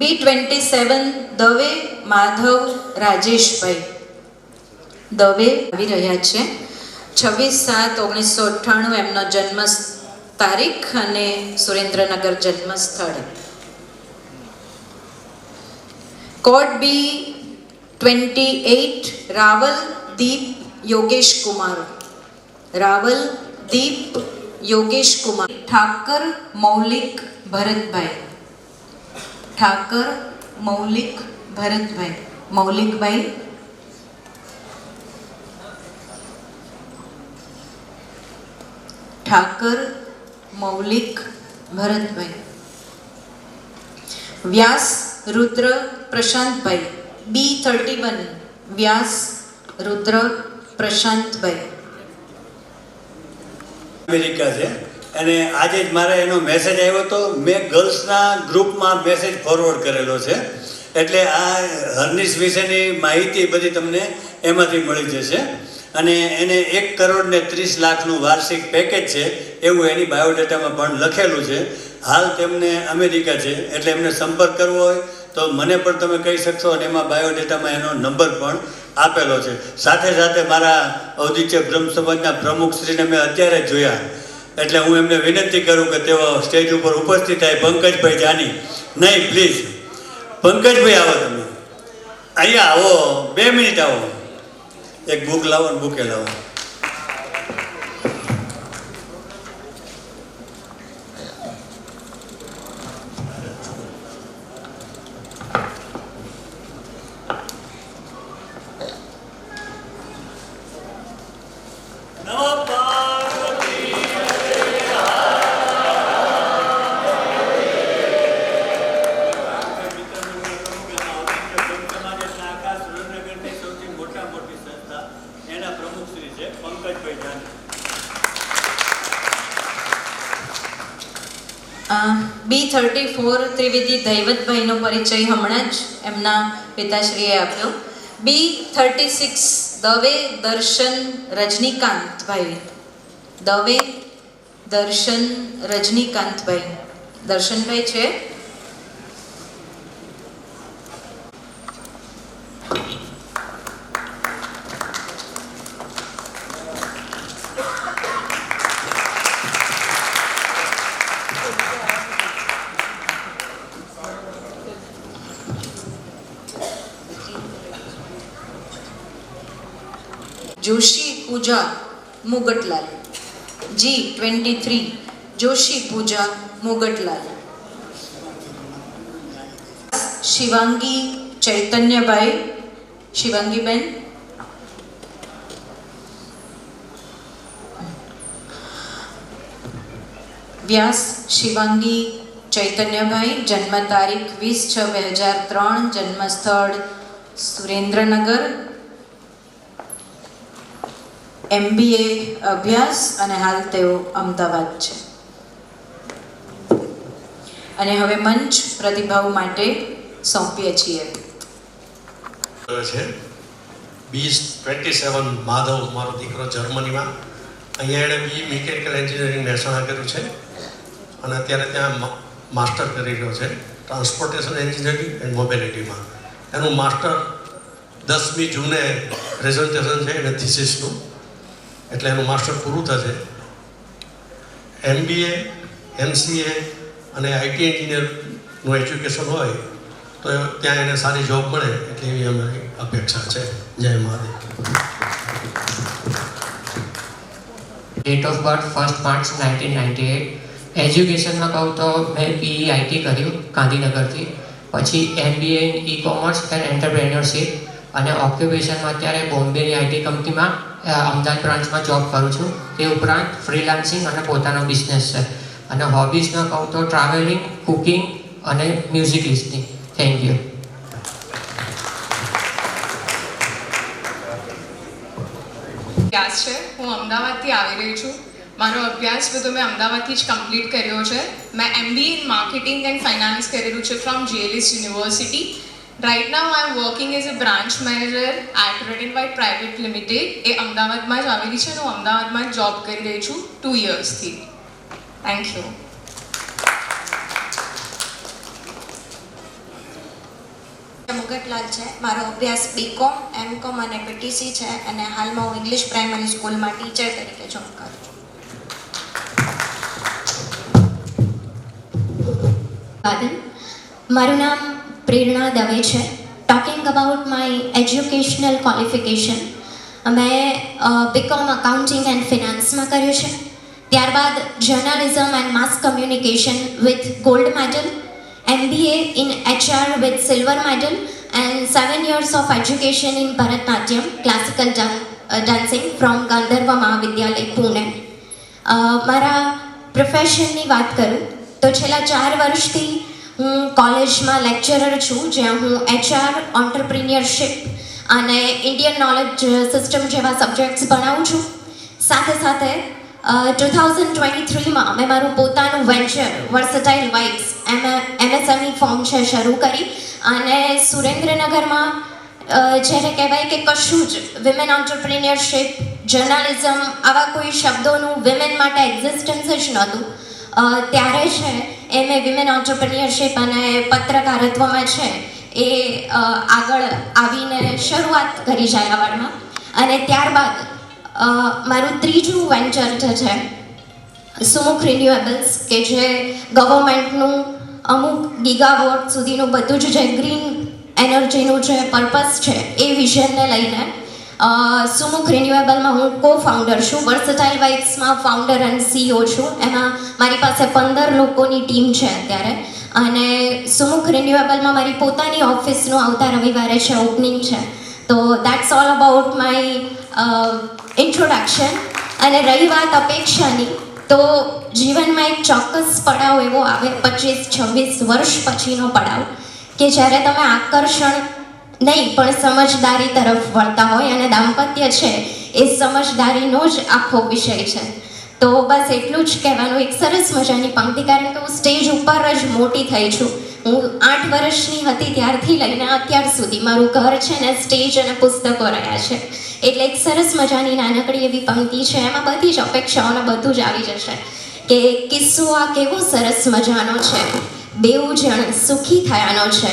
B27 Dave Madhav Rajeshbhai Dave આવી રહ્યા છે. 26/7/1998 એમનો જન્મ તારીખ અને સુરેન્દ્રનગર જન્મ સ્થળ. કોડ B28 રાવલ દીપ યોગેશ કુમાર. રાવલ દીપ યોગેશ કુમાર. ઠાકર મૌલિક ભરતભાઈ. ઠાકર મૌલિક ભરતભાઈ. મૌલિકભાઈ. ઠાકર મૌલિક ભરતભાઈ. વ્યાસ રુદ્ર પ્રશાંતભાઈ. B31 વ્યાસ રુદ્ર પ્રશાંતભાઈ. અમેરિકા છે અને આજે જ મારે એનો મેસેજ આવ્યો હતો. મેં ગર્લ્સના ગ્રુપમાં મેસેજ ફોરવર્ડ કરેલો છે, એટલે આ હર્નિશ વિશેની માહિતી બધી તમને એમાંથી મળી જશે. અને એને 1,30,00,000નું વાર્ષિક પેકેજ છે એવું એની બાયોડેટામાં પણ લખેલું છે. હાલ તેમને અમેરિકા છે, એટલે એમને સંપર્ક કરવો હોય તો મને પણ તમે કહી શકશો, અને એમાં બાયોડેટામાં એનો નંબર પણ આપેલો છે. સાથે સાથે મારા ઔદિત્ય બ્રહ્મ સમાજના પ્રમુખશ્રીને મેં અત્યારે જ જોયા, એટલે હું એમને વિનંતી કરું કે તેઓ સ્ટેજ ઉપર ઉપસ્થિત થાય. પંકજભાઈ જાની. નહીં, પ્લીઝ પંકજભાઈ આવો, તમે અહીંયા આવો, 2 મિનિટ આવો. એક બુક લાવો ને બુકે લાવો. B34 ત્રિવેદી દૈવતભાઈનો પરિચય હમણાં જ એમના પિતાશ્રીએ આપ્યો. B36 દવે દર્શન રજનીકાંતભાઈ. દવે દર્શન રજનીકાંતભાઈ. દર્શનભાઈ છે. જોશી પૂજા મુગટલાલ. G23 જોશી પૂજા મુગટલાલ. શિવાંગી ચૈતન્યભાઈ. શિવાંગીબેન. વ્યાસ શિવાંગી ચૈતન્યભાઈ. જન્મ તારીખ 20/6/2003. જન્મ સ્થળ સુરેન્દ્રનગર. MBA અભ્યાસ અને હાલ તેઓ અમદાવાદ છે. અને હવે મંચ પ્રતિભાવ માટે સોંપીએ છીએ. B27 માધવ, મારો દીકરો જર્મનીમાં. અહીંયા એણે BE મિકેનિકલ એન્જિનિયરિંગ મહેસાણા કર્યું છે અને અત્યારે ત્યાં માસ્ટર કરી રહ્યો છે ટ્રાન્સપોર્ટેશન એન્જિનિયરિંગ એન્ડ મોબિલિટીમાં. એનું માસ્ટર 10મી જૂને પ્રેઝન્ટેશન છે એને થીસીસનું, એટલે એનું માસ્ટર પૂરું થશે. MBA MCA અને IT એન્જિનિયરનું એજ્યુકેશન હોય તો ત્યાં એને સારી જોબ મળે એટલે એવી અમારી અપેક્ષા છે. જય Mahadev. Date of birth 1 March 1998. એજ્યુકેશનમાં કહું તો મેં PE IT કર્યું ગાંધીનગરથી, પછી MBA ઇન E-કોમર્સ એન્ડ એન્ટરપ્રેન્યોરશિપ, અને ઓક્યુપેશનમાં અત્યારે બોમ્બેની IT કંપનીમાં અમદાવાદ બ્રાન્ચમાં જોબ કરું છું. તે ઉપરાંત ફ્રીલાન્સિંગ અને પોતાનો બિઝનેસ છે. અને હોબીઝમાં કહું તો ટ્રાવેલિંગ, કુકિંગ અને music listening. Thank you. Vyas છે. હું અમદાવાદથી આવી રહી છું. મારો અભ્યાસ બધો મેં અમદાવાદથી જ કમ્પ્લીટ કર્યો છે. મેં MBA in marketing and finance કરેલું છે from JLS university. Right now I am working as a branch manager at Red and White Private Limited. એ અમદાવાદમાં જ આવેલી છે. હું અમદાવાદમાં જોબ કરી રહી છું 2 yearsથી. Thank you. મુગટલાલ છે. મારો અભ્યાસ બીકોમ, એમકોમ અને પીટીસી છે અને હાલમાં હું ઇંગ્લિશ પ્રાઇમરી સ્કૂલમાં ટીચર તરીકે જોબ કરું છું. મારું નામ પ્રેરણા દવે છે. Talking about my educational qualification, મેં બીકોમ અકાઉન્ટિંગ એન્ડ ફિનાન્સમાં કર્યું છે. ત્યારબાદ journalism and mass communication with gold medal, MBA in HR with silver medal and 7 years of education in Bharatnatyam, classical dancing from Gandharva Mahavidyalaya, Pune. મારા પ્રોફેશનની વાત કરું તો છેલ્લા 4 વર્ષથી હું કોલેજમાં લેક્ચરર છું, જ્યાં હું HR, ઓન્ટરપ્રિન્યોરશિપ અને ઇન્ડિયન નોલેજ સિસ્ટમ જેવા સબ્જેક્ટ્સ ભણાવું છું. સાથે સાથે 2023માં મેં મારું પોતાનું venture versatile vibes MSME form છે શરૂ કરી અને સુરેન્દ્રનગરમાં જ્યારે કહેવાય કે કશું જ વિમેન ઓન્ટરપ્રિન્યોરશિપ, જર્નલિઝમ આવા કોઈ શબ્દોનું વિમેન માટે એક્ઝિસ્ટન્સ જ નહોતું, ત્યારે છે એ મેં વિમેન ઓન્ટરપ્રિન્યોરશિપ અને પત્રકારત્વમાં છે એ આગળ આવીને શરૂઆત કરી ઝાલાવાડમાં. અને ત્યારબાદ મારું ત્રીજું વેન્ચર જે છે સુમુખ રિન્યુએબલ્સ, કે જે ગવર્મેન્ટનું અમુક ગીગાવોટ સુધીનું બધું જ જે ગ્રીન એનર્જીનું જે પર્પસ છે એ વિઝનને લઈને સુમુખ રિન્યુએબલમાં હું કો ફાઉન્ડર છું. વર્સેટાઇલ વાઇબ્સમાં ફાઉન્ડર અને CEO છું. એમાં મારી પાસે 15 લોકોની ટીમ છે અત્યારે. અને સુમુખ રિન્યુએબલમાં મારી પોતાની ઓફિસનું આવતા રવિવારે છે ઓપનિંગ છે. તો that's all about my introduction. અને રહી વાત અપેક્ષાની, તો જીવનમાં એક ચોક્કસ પડાવ એવો આવે 25-26 વર્ષ પછીનો પડાવ કે જ્યારે તમે આકર્ષણ નહીં પણ સમજદારી તરફ વળતા હોય, અને દાંપત્ય છે એ સમજદારીનો જ આખો વિષય છે. તો બસ એટલું જ કહેવાનું. એક સરસ મજાની પંક્તિ, કારણ કે હું સ્ટેજ ઉપર જ મોટી થઈ છું. હું 8 વર્ષની હતી ત્યારથી લઈને અત્યાર સુધી મારું ઘર છે ને સ્ટેજ અને પુસ્તકો રહ્યા છે. એટલે એક સરસ મજાની નાનકડી એવી પંક્તિ છે, એમાં બધી જ અપેક્ષાઓને બધું જ આવી જશે કે કિસ્સો આ કેવો સરસ મજાનો છે, બેઉ જણ સુખી થયાનો છે,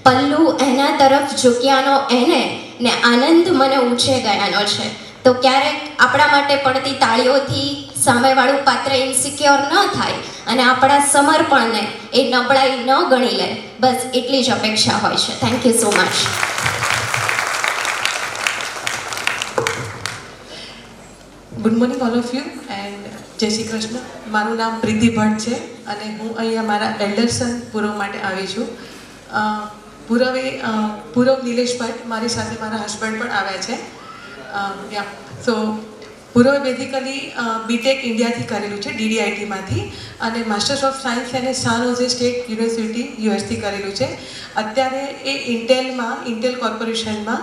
પલ્લુ એના તરફ ઝૂક્યાનો એને, ને આનંદ મને ઊંચે ગયાનો છે. તો ક્યારેક આપણા માટે પડતી તાળીઓથી સામેવાળું પાત્ર ઇન્સિક્યોર ન થાય અને આપણા સમર્પણને એ નબળાઈ ન ગણી લે, બસ એટલી જ અપેક્ષા હોય છે. Thank you so much. Good morning all of you and જય શ્રી કૃષ્ણ. મારું નામ પ્રીતિ ભટ્ટ છે અને હું અહીંયા મારા એલ્ડરસન પૂરવ માટે આવી છું. પૂરવ નિલેશ ભટ્ટ, મારી સાથે મારા હસબન્ડ પણ આવ્યા છે. સો પૂરવે બેઝિકલી બીટેક ઇન્ડિયાથી કરેલું છે, DDITમાંથી, અને માસ્ટર્સ ઓફ સાયન્સ એને સાન હોઝે સ્ટેટ યુનિવર્સિટી યુએસથી કરેલું છે. અત્યારે એ ઇન્ટેલ કોર્પોરેશનમાં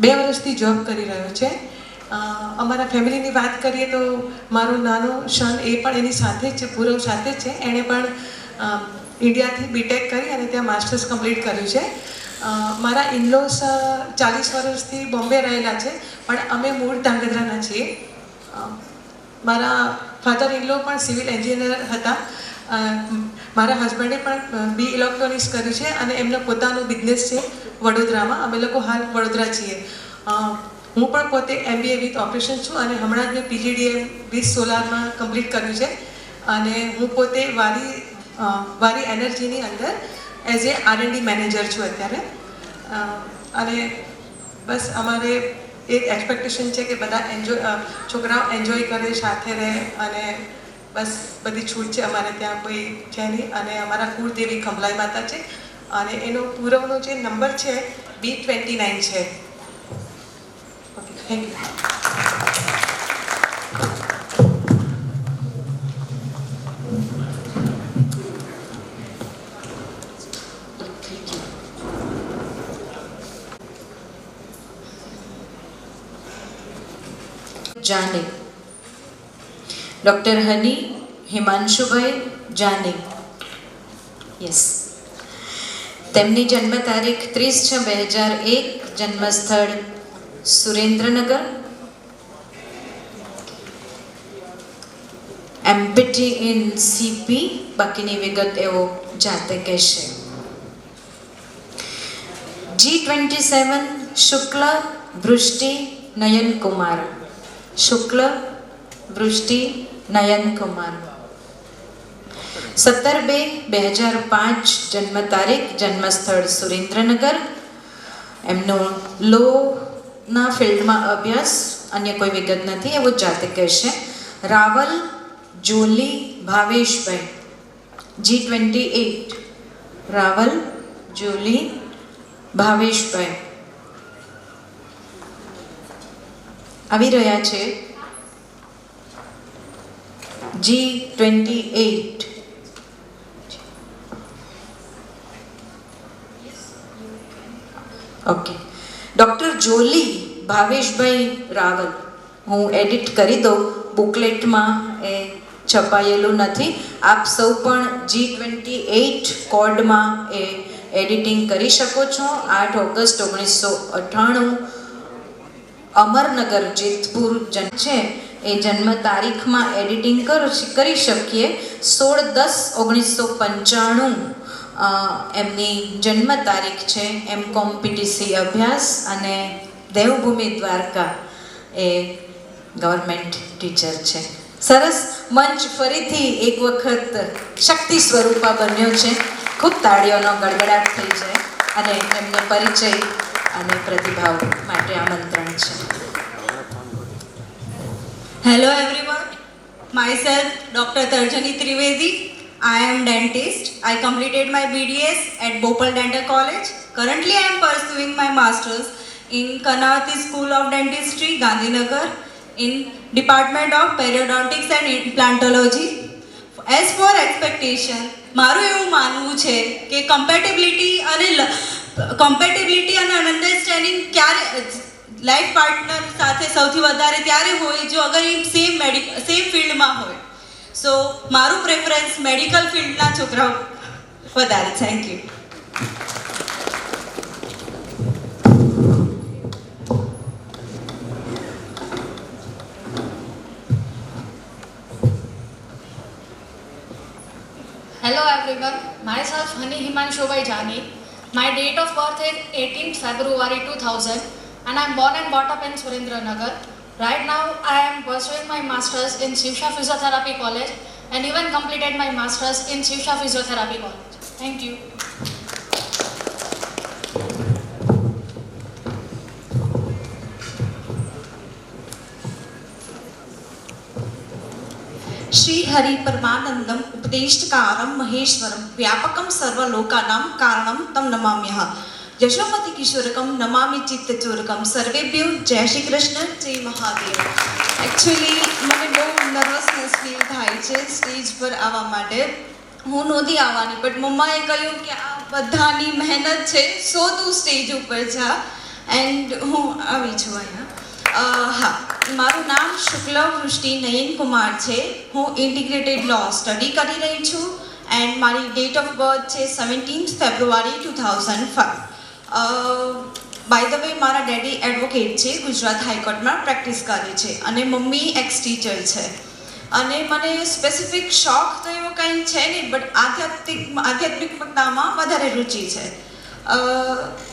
2 વર્ષથી જોબ કરી રહ્યો છે. અમારા ફેમિલીની વાત કરીએ તો મારો નાનો સન એ પણ એની સાથે જ છે, પૂરવ સાથે જ છે. એણે પણ ઇન્ડિયાથી બીટેક કરી અને ત્યાં માસ્ટર્સ કમ્પ્લીટ કર્યું છે. મારા ઇનલોસ 40 વર્ષથી બોમ્બે રહેલા છે, પણ અમે મૂળ ધાંગધ્રાના છીએ. મારા ફાધર ઇનલો પણ સિવિલ એન્જિનિયર હતા. મારા હસબન્ડે પણ BE ઇલેક્ટ્રોનિક્સ કર્યું છે અને એમનો પોતાનો બિઝનેસ છે વડોદરામાં. અમે લોકો હાલ વડોદરા છીએ. હું પણ પોતે MBA વિથ ઓપરેશન છું અને હમણાં જ મેં PGDM વિથ સોલારમાં કમ્પ્લીટ કર્યું છે. અને હું પોતે વારી એનર્જીની અંદર એઝ એ R&D મેનેજર છું અત્યારે. અને બસ અમારે એક એક્સપેક્ટેશન છે કે બધા છોકરાઓ એન્જોય કરે, સાથે રહે, અને બસ બધી છૂટ છે. અમારે ત્યાં કોઈ છે નહીં. અને અમારા કુળદેવી ખંભલાઈ માતા છે અને એનો પૂરવનો જે નંબર છે B29 છે. Okay, thank you. Jani, doctor honey Himanshubhai Jani. Yes. તેમની જન્મ તારીખ 30/6/2001, જન્મસ્થળ સુરેન્દ્રનગર. MPT ઇન CP, બાકીની વિગત એવો જાતે કહેશે. G27 શુક્લ વૃષ્ટિ નયન કુમાર. શુક્લ વૃષ્ટિ નયન કુમાર. 17/2/2005 જન્મ તારીખ, જન્મ સ્થળ સુરેન્દ્રનગર. એમનો લોના ફિલ્ડમાં અભ્યાસ, અન્ય કોઈ વિગત નથી એવું જાતે કહેશે. રાવલ જોલી ભાવેશભાઈ. G28 રાવલ જોલી ભાવેશભાઈ આવી રહ્યા છે. G28 okay. ડૉક્ટર જોલી ભાવેશભાઈ રાવલ. હું એડિટ કરી દઉં, બુકલેટમાં એ છપાયેલું નથી. આપ સૌ પણ G28 કોડમાં એ એડિટિંગ કરી શકો છો. 8 ઓગસ્ટ 1998 અમરનગર જેતપુર જન્મ છે. એ જન્મ તારીખમાં એડિટિંગ કરી શકીએ. 16/10/1995 એમની જન્મ તારીખ છે. M.Com PTC અભ્યાસ અને દેવભૂમિ દ્વારકા એ ગવર્મેન્ટ ટીચર છે. સરસ. મંચ ફરીથી એક વખત શક્તિ સ્વરૂપા બન્યો છે. ખૂબ તાળીઓનો ગડગડાટ થઈ જાય અને એમને પરિચય અને પ્રતિભાવ માટે આમંત્રણ છે. Hello everyone, myself Dr. Tarjani Trivedi. I am dentist. I completed my BDS at Bhopal Dental College. Currently I am pursuing my masters in Kanavati School of Dentistry, Gandhinagar, in Department of Periodontics and Implantology. As for expectation, મારું એવું માનવું છે કે કમ્પેટેબિલિટી અને understanding ક્યારે life partner સાથે સૌથી વધારે ત્યારે હોય જો અગર એ સેમ ફિલ્ડમાં હોય. સો મારું પ્રેફરન્સ મેડિકલ ફિલ્ડના છોકરાઓ વધારે. Thank you. Hello everyone, myself Hani Himanshubai Jani. My date of birth is 18th February 2000 and I am born and brought up in Surendranagar. Right now I am pursuing my masters in Shivsha Physiotherapy College and even completed my masters in Shivsha Physiotherapy College. Thank you. Shri Hari परमानंदम उपदेष्टकारम महेश्वरम व्यापकम सर्वलोकानां कारणम तम नमाम्यः. यशोमति किशोरकम नमामि चित्तचोरकम. सर्वेभ्यो जय श्री कृष्ण, जय Mahadev. Actually મને બહુ નર્વસનેસ ફીલ થાય છે સ્ટેજ પર આવવા માટે. હું નહોતી આવવાની બટ મમ્માએ કહ્યું કે આ બધાની મહેનત છે, સો તું સ્ટેજ ઉપર જા એન્ડ હું આવી છું અહીંયા. હા, મારું નામ શુક્લ વૃષ્ટિ નયન કુમાર છે. હું ઇન્ટિગ્રેટેડ લો સ્ટડી કરી રહી છું એન્ડ મારી ડેટ ઓફ બર્થ છે 17th February 2005. By the way મારા ડેડી એડવોકેટ છે, ગુજરાત હાઈકોર્ટમાં પ્રેક્ટિસ કરે છે અને મમ્મી એક્સ ટીચર છે. અને મને સ્પેસિફિક શોખ તો એવો કંઈ છે નહીં બટ આધ્યાત્મિકતામાં વધારે રુચિ છે.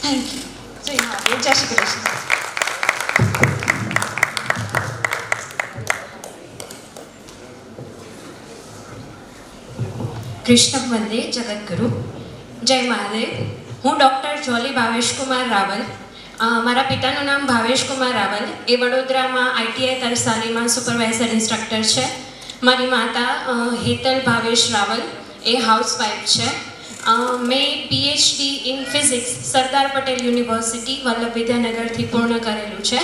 Thank you. જય મહાદેવ. જય શ્રી કૃષ્ણ. કૃષ્ણ વંદે જગતગુરુ. જય મહાદેવ. હું ડૉક્ટર જોલી ભાવેશકુમાર રાવલ. મારા પિતાનું નામ ભાવેશકુમાર રાવલ. એ વડોદરામાં ITI તરસાલીમાં સુપરવાઇઝર ઇન્સ્ટ્રક્ટર છે. મારી માતા હેતલ ભાવેશ રાવલ એ હાઉસવાઇફ છે. મેં PhD in physics Sardar Patel university Vallabh વિદ્યાનગરથી પૂર્ણ કરેલું છે.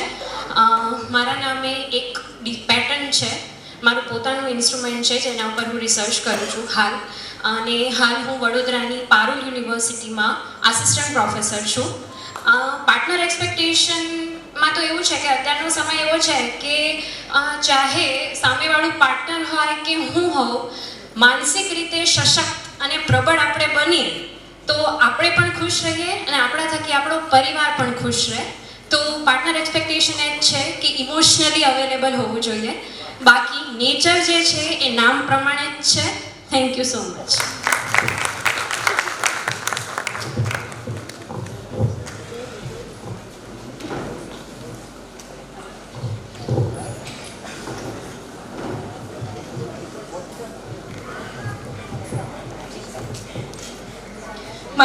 મારા નામે એક પેટર્ન છે. મારું પોતાનું ઇન્સ્ટ્રુમેન્ટ છે જેના ઉપર હું રિસર્ચ કરું છું હાલ. અને હાલ હું વડોદરાની પારુલ યુનિવર્સિટીમાં આસિસ્ટન્ટ પ્રોફેસર છું. પાર્ટનર એક્સપેક્ટેશનમાં તો એવું છે કે અત્યારનો સમય એવો છે કે ચાહે સામેવાળું પાર્ટનર હોય કે હું હોઉં, માનસિક રીતે સશક્ત અને પ્રબળ આપણે બનીએ તો આપણે પણ ખુશ રહીએ અને આપણા થકી આપણો પરિવાર પણ ખુશ રહે. તો પાર્ટનર એક્સપેક્ટેશન એ જ છે કે ઇમોશનલી અવેલેબલ હોવું જોઈએ. બાકી નેચર જે છે એ નામ પ્રમાણે જ છે. Thank you so much.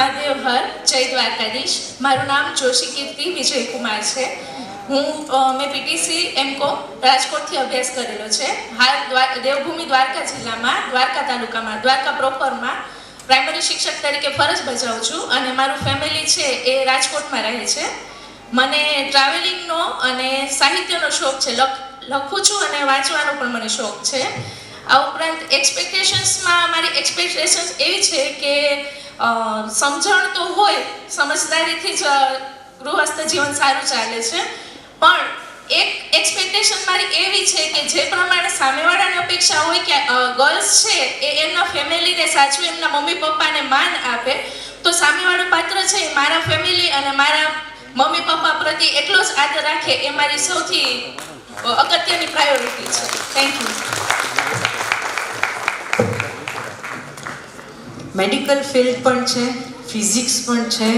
Mahadev Har, જય દ્વારકાધીશ. મારું નામ જોશી કીર્તિ વિજયકુમાર છે. મેં પીટીસી એમકોમ રાજકોટથી અભ્યાસ કરેલો છે. હાલ દેવભૂમિ દ્વારકા જિલ્લામાં દ્વારકા તાલુકામાં દ્વારકા પ્રોપરમાં પ્રાઇમરી શિક્ષક તરીકે ફરજ બજાવું છું અને મારું ફેમિલી છે એ રાજકોટમાં રહે છે. મને ટ્રાવેલિંગનો અને સાહિત્યનો શોખ છે. લખું છું અને વાંચવાનો પણ મને શોખ છે. આ ઉપરાંત એક્સપેક્ટેશન્સમાં મારી એક્સપેક્ટેશન્સ એવી છે કે સમજણ તો હોય, સમજદારીથી જ ગૃહસ્થ જીવન સારું ચાલે છે, પણ એક એક્સપેક્ટેશન મારી એવી છે કે જે પ્રમાણે સામેવાળાની અપેક્ષા હોય કે ગર્લ્સ છે એ એમના ફેમિલીને સાચવે, એમના મમ્મી પપ્પાને માન આપે, તો સામેવાળું પાત્ર છે એ મારા ફેમિલી અને મારા મમ્મી પપ્પા પ્રત્યે એટલો જ આદર રાખે, એ મારી સૌથી અગત્યની પ્રાયોરિટી છે. Thank you. મેડિકલ ફિલ્ડ પણ છે, ફિઝિક્સ પણ છે,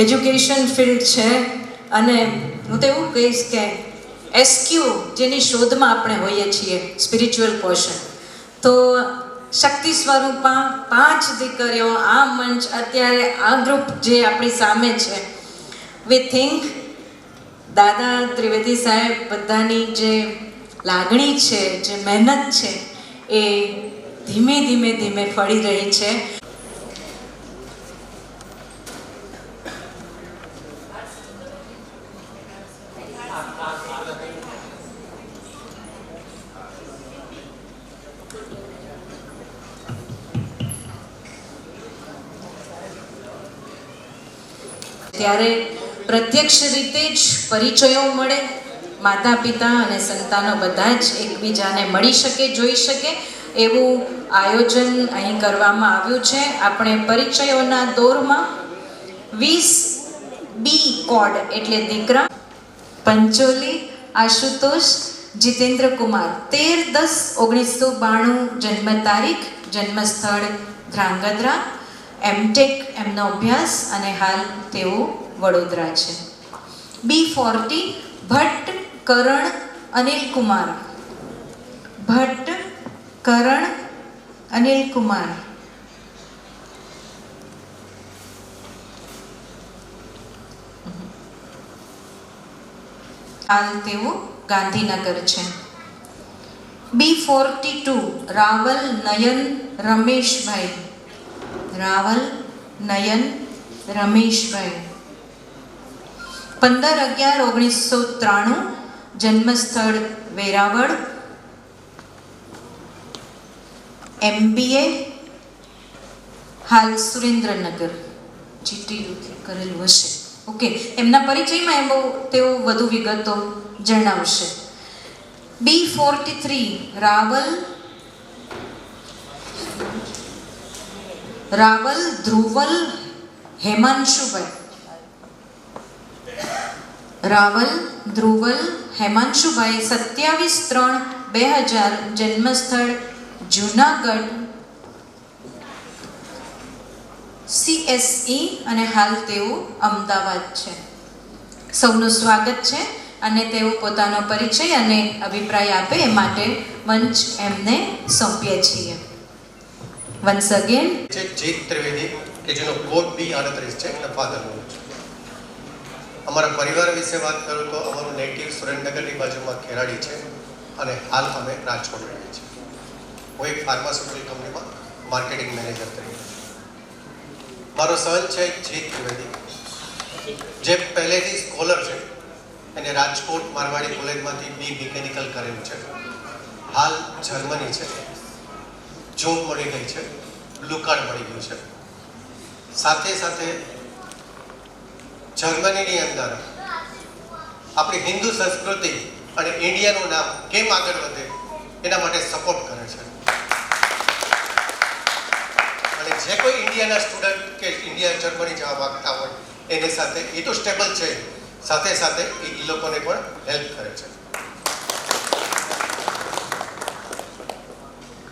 એજ્યુકેશન ફિલ્ડ છે, અને હું તો એવું કહીશ કે એસક્યુ જેની શોધમાં આપણે હોઈએ છીએ, સ્પિરિચ્યુઅલ પોર્શન, તો શક્તિ સ્વરૂપમાં 5 દીકરીઓ આ મંચ અત્યારે આ ગ્રુપ જે આપણી સામે છે, વી થિંક દાદા ત્રિવેદી સાહેબ બધાની જે લાગણી છે, જે મહેનત છે, એ ધીમે ધીમે ફળી રહી છે. ત્યારે પ્રત્યક્ષ રીતે જ પરિચયો મળે, માતા પિતા અને સંતાનો બધા જ એકબીજાને મળી શકે, જોઈ શકે એવું આયોજન અહીં કરવામાં આવ્યું છે. આપણે પરિચયોના દોરમાં 20B કોડ એટલે દીકરા પંચોલી આશુતોષ જીતેન્દ્ર કુમાર, 13/10/1992 જન્મ તારીખ, જન્મ સ્થળ ધ્રાંગધ્રા, એમટેક એમનો અભ્યાસ અને હાલ તેઓ વડોદરા છે. B40 ભટ્ટ કરણ અનિલ કુમાર, ભટ્ટ કરણ અનિલ કુમાર, હાલ તેઓ ગાંધીનગર છે. B42 રાવલ નયન રમેશભાઈ, રાવલ નયન રમેશભાઈ, 15/11/1993 જન્મસ્થળ વેરાવળ, MBA હાલ સુરેન્દ્રનગર જીટીયુથી કરેલું હશે. ઓકે, એમના પરિચયમાં એમ તેઓ વધુ વિગતો જણાવશે. B43 રાવલ ધ્રુવલ હેમાંશુભાઈ, રાવલ ધ્રુવલ હેમાંશુભાઈ, 27/3/2000 જન્મસ્થળ જૂનાગઢ, CSE અને હાલ તેઓ અમદાવાદ છે. સૌનું સ્વાગત છે અને તેઓ પોતાનો પરિચય અને અભિપ્રાય આપે એ માટે મંચ એમને સોંપીએ છીએ. વન્સ અગેન જીત ત્રિવેદી કે જેનો કોડ B38 છે, એના ફાધરનું છે. અમારા પરિવાર વિશે વાત કરું તો અમારું નેટિવ સુરેન્દ્રનગરની બાજુમાં ખેરાડી છે અને હાલ અમે રાજકોટ રહીએ છીએ. હું એક ફાર્માસ્યુટિકલ કંપનીમાં માર્કેટિંગ મેનેજર તરીકે. મારો સહન છે જીત ત્રિવેદી, જે પહેલેથી સ્કોલર છે, એને રાજકોટ મારવાડી કોલેજમાંથી B મિકેનિકલ કરેલું છે. હાલ જર્મની છે, જોબ મળી ગઈ છે, બ્લુ કાર્ડ મળી ગયું છે. સાથે સાથે જર્મનીની અંદર આપણી હિન્દુ સંસ્કૃતિ અને ઇન્ડિયાનું નામ કેમ આગળ વધે એના માટે સપોર્ટ કરે છે. અને જે કોઈ ઇન્ડિયાના સ્ટુડન્ટ કે ઇન્ડિયા જર્મની જવા માંગતા હોય એની સાથે એ તો સ્ટેબલ છે, સાથે સાથે એ લોકોને પણ હેલ્પ કરે છે.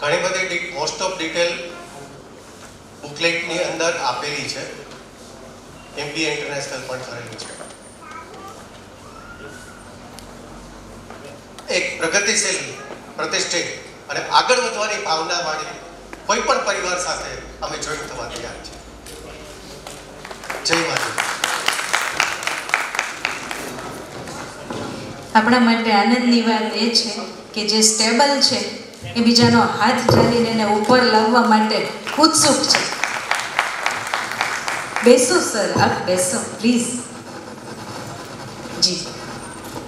ઘણી બધી મોસ્ટ ઓફ ડિટેલ બુકલેટની અંદર આપેલી છે. MBA ઇન્ટરનેશનલ પણ કરેલું છે. એક પ્રગતિશીલ, પ્રતિષ્ઠિત અને આગળ વધવાની ભાવનાવાળી કોઈ પણ પરિવાર સાથે અમે જોઈન્ટ થવા તૈયાર છીએ. જય માતા. આપણા માટે આનંદની વાત એ છે કે જે સ્ટેબલ છે એ બીજાનો હાથ ઝાલીને એને ઉપર લાવવા માટે ઉત્સુક છે. બેસો સર, આપ બેસો પ્લીઝ. જી.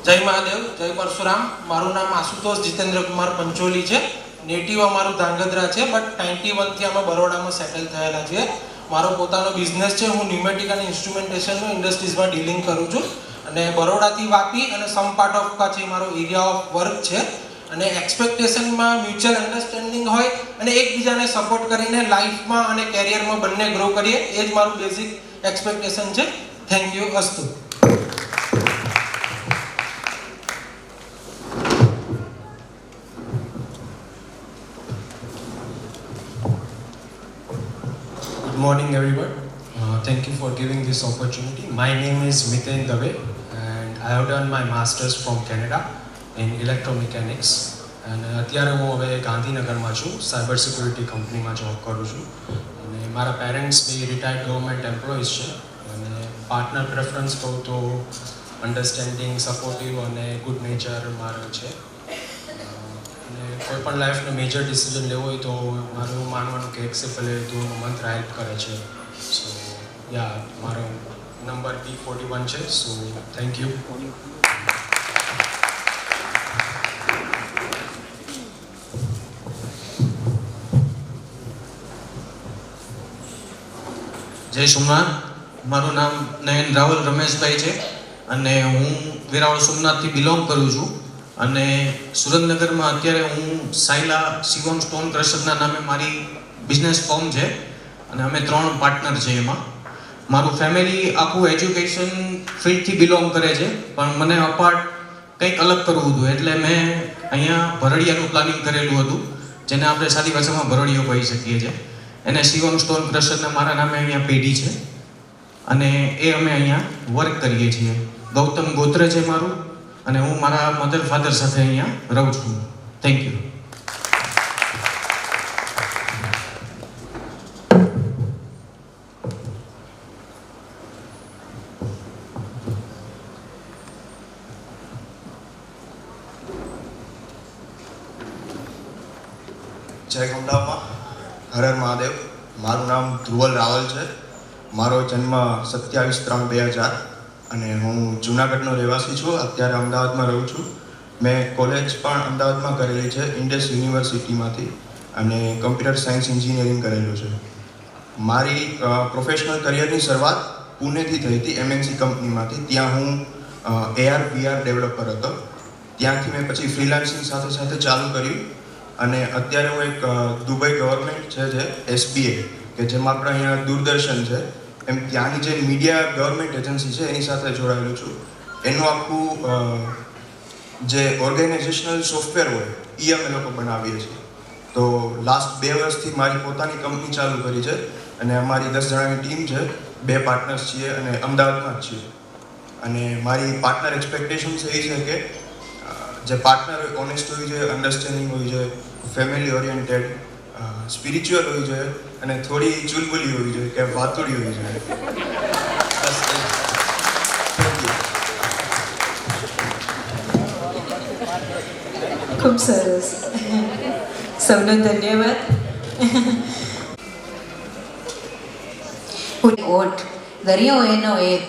જય મહાદેવ, જય પરશુરામ. મારું નામ આશુતોષ જીતેન્દ્ર કુમાર પંચોલી છે. નેટિવ અમારું ધાંગધ્રા છે, બટ 91 થી અમે બરોડામાં સેટલ થયેલા છીએ. મારો પોતાનો બિઝનેસ છે. હું ન્યુમેટિક અને ઇન્સ્ટ્રુમેન્ટેશનનું ઇન્ડસ્ટ્રીઝમાં ડીલિંગ કરું છું. અને બરોડાથી વાપી અને સમ પાર્ટ ઓફ કચ્છ એ મારો એરિયા ઓફ વર્ક છે. અને એક્સપેક્ટેશનમાં મ્યુચ્યુઅલ અન્ડરસ્ટેન્ડિંગ હોય અને એકબીજાને સપોર્ટ કરીને લાઈફમાં અને કેરિયરમાં બંને ગ્રો કરીએ, એ જ મારું બેઝિક એક્સપેક્ટેશન છે. Thank you. અસ્તુ. Good morning, everyone. Thank you for giving this opportunity. My name is Miten Dave, and I have done my masters from Canada in electromechanics. And અત્યારે હું હવે ગાંધીનગરમાં છું, સાયબર સિક્યુરિટી કંપનીમાં job કરું છું. અને મારા પેરેન્ટ્સ બી રિટાયર્ડ ગવર્મેન્ટ એમ્પ્લોઈઝ છે. અને પાર્ટનર પ્રેફરન્સ કહું તો અન્ડરસ્ટેન્ડિંગ, સપોર્ટિવ અને ગુડ નેચર મારો છે. અને કોઈ પણ લાઈફનો મેજર ડિસિઝન લેવો હોય તો મારું એવું માનવાનું કે એક્સેપ્ટ લે તો મંત્ર હેલ્પ કરે છે. સો યા, મારો નંબર P41 છે. So thank you. જય સોમનાથ. મારું નામ નયન રાહુલ રમેશભાઈ છે અને હું વેરાવળ સોમનાથથી બિલોંગ કરું છું. અને સુરેન્દ્રનગરમાં અત્યારે હું સાયલા શિવમ સ્ટોન ક્રશરના નામે મારી બિઝનેસ ફર્મ છે અને અમે 3 પાર્ટનર છે. એમાં મારું ફેમિલી આખું એજ્યુકેશન ફિલ્ડથી બિલોંગ કરે છે, પણ મને અપાર્ટ કંઈક અલગ કરવું હતું એટલે મેં અહીંયા ભરડિયાનું પ્લાનિંગ કરેલું હતું, જેને આપણે સાદી ભાષામાં ભરડિયો કહી શકીએ છીએ. એને શિવમ સ્ટોન ક્રશરના મારા નામે અહીંયા પેઢી છે અને એ અમે અહીંયા વર્ક કરીએ છીએ. ગૌતમ ગોત્ર છે મારું અને હું મારા મધર ફાધર સાથે અહીંયા રહું છું. Thank you. જય ગોંડામાં, હર હર મહાદેવ. મારું નામ ધ્રુવલ રાવલ છે. મારો જન્મ 27/3/2000 અને હું જુનાગઢનો રહેવાસી છું. અત્યારે અમદાવાદમાં રહું છું. મેં કોલેજ પણ અમદાવાદમાં કરેલી છે, ઇન્ડસ યુનિવર્સિટીમાંથી, અને કમ્પ્યુટર સાયન્સ એન્જિનિયરિંગ કરેલું છે. મારી પ્રોફેશનલ કરિયરની શરૂઆત પુણેથી થઈ હતી, એમએનસી કંપનીમાંથી. ત્યાં હું AR/VR ડેવલપર હતો. ત્યાંથી મેં પછી ફ્રીલાન્સિંગ સાથે સાથે ચાલુ કર્યું અને અત્યારે હું એક દુબઈ ગવર્મેન્ટ છે જે SBA, કે જેમાં આપણે અહીંયા દૂરદર્શન છે એમ ત્યાંની જે મીડિયા ગવર્મેન્ટ એજન્સી છે એની સાથે જોડાયેલું છું. એનું આખું જે ઓર્ગેનાઇઝેશનલ સોફ્ટવેર હોય એ અમે લોકો બનાવીએ છીએ. તો લાસ્ટ 2 વર્ષથી મારી પોતાની કંપની ચાલુ કરી છે અને અમારી 10 જણાની ટીમ છે. 2 પાર્ટનર્સ છીએ અને અમદાવાદમાં જ છીએ. અને મારી પાર્ટનર એક્સપેક્ટેશન્સ એ છે કે જે પાર્ટનર હોય ઓનેસ્ટ હોવી જોઈએ, અન્ડરસ્ટેન્ડિંગ હોવી જોઈએ, ફેમિલી ઓરિએન્ટેડ, સ્પિરિચ્યુઅલ હોવી જોઈએ અને થોડી ચુલબુલી હોવી જોઈએ કે વાતુડી હોવી જોઈએ. ખૂબ સરસ. સૌનો ધન્યવાદ. ઓટ દરિયો એનો એક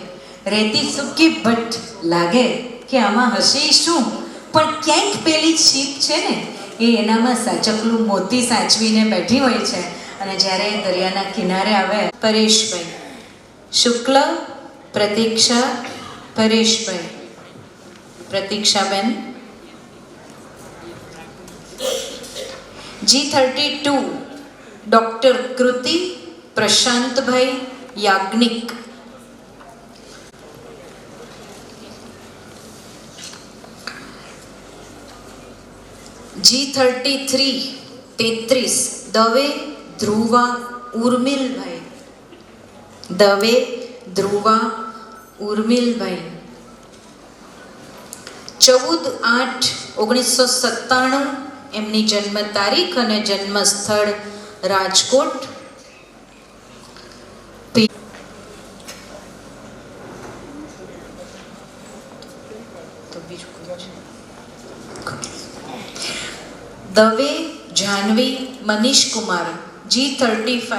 રેતી સૂકી ભટ્ટ લાગે કે આમાં હશે શું, પણ ક્યાંક પેલી છીપ છે ને એ એનામાં સાચકલું મોતી સાચવીને બેઠી હોય છે. અને જ્યારે દરિયાના કિનારે આવે, પરેશભાઈ શુક્લ, પ્રતીક્ષા, પરેશભાઈ, પ્રતીક્ષાબેન, G32 ડૉક્ટર કૃતિ, પ્રશાંતભાઈ, યાજ્ઞિક. G33 33 દવે, ધ્રુવા, ઉર્મિલભાઈ, દવે, ધ્રુવા, ઉર્મિલભાઈ. 14/8/1997 એમની જન્મ તારીખ અને જન્મ સ્થળ રાજકોટ. બીજું કોઈ છે. દવે જાહ્નવી મનીષ કુમાર G35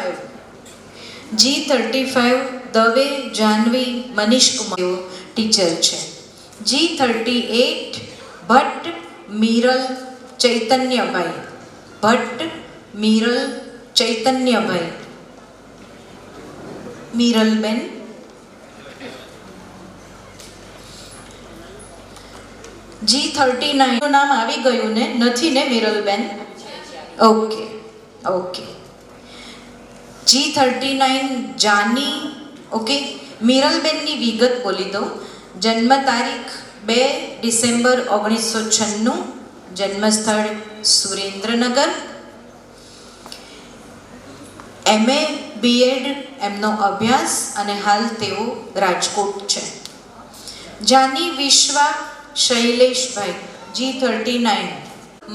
દવે જાહ્નવી મનીષ કુમાર ટીચર છે. G38 ભટ્ટ મીરલ ચૈતન્યભાઈ મીરલબેન. G39 નું નામ આવી ગયું ને, નથી ને મીરલબેન? ઓકે. G39 જાની. ઓકે, મીરલબેનની વિગત બોલી દો. જન્મ તારીખ 2 ડિસેમ્બર 1996, જન્મસ્થળ સુરેન્દ્રનગર. MA B.Ed એમનો અભ્યાસ અને હાલ તેઓ રાજકોટ છે. જાની વિશ્વા શૈલેષભાઈ G39.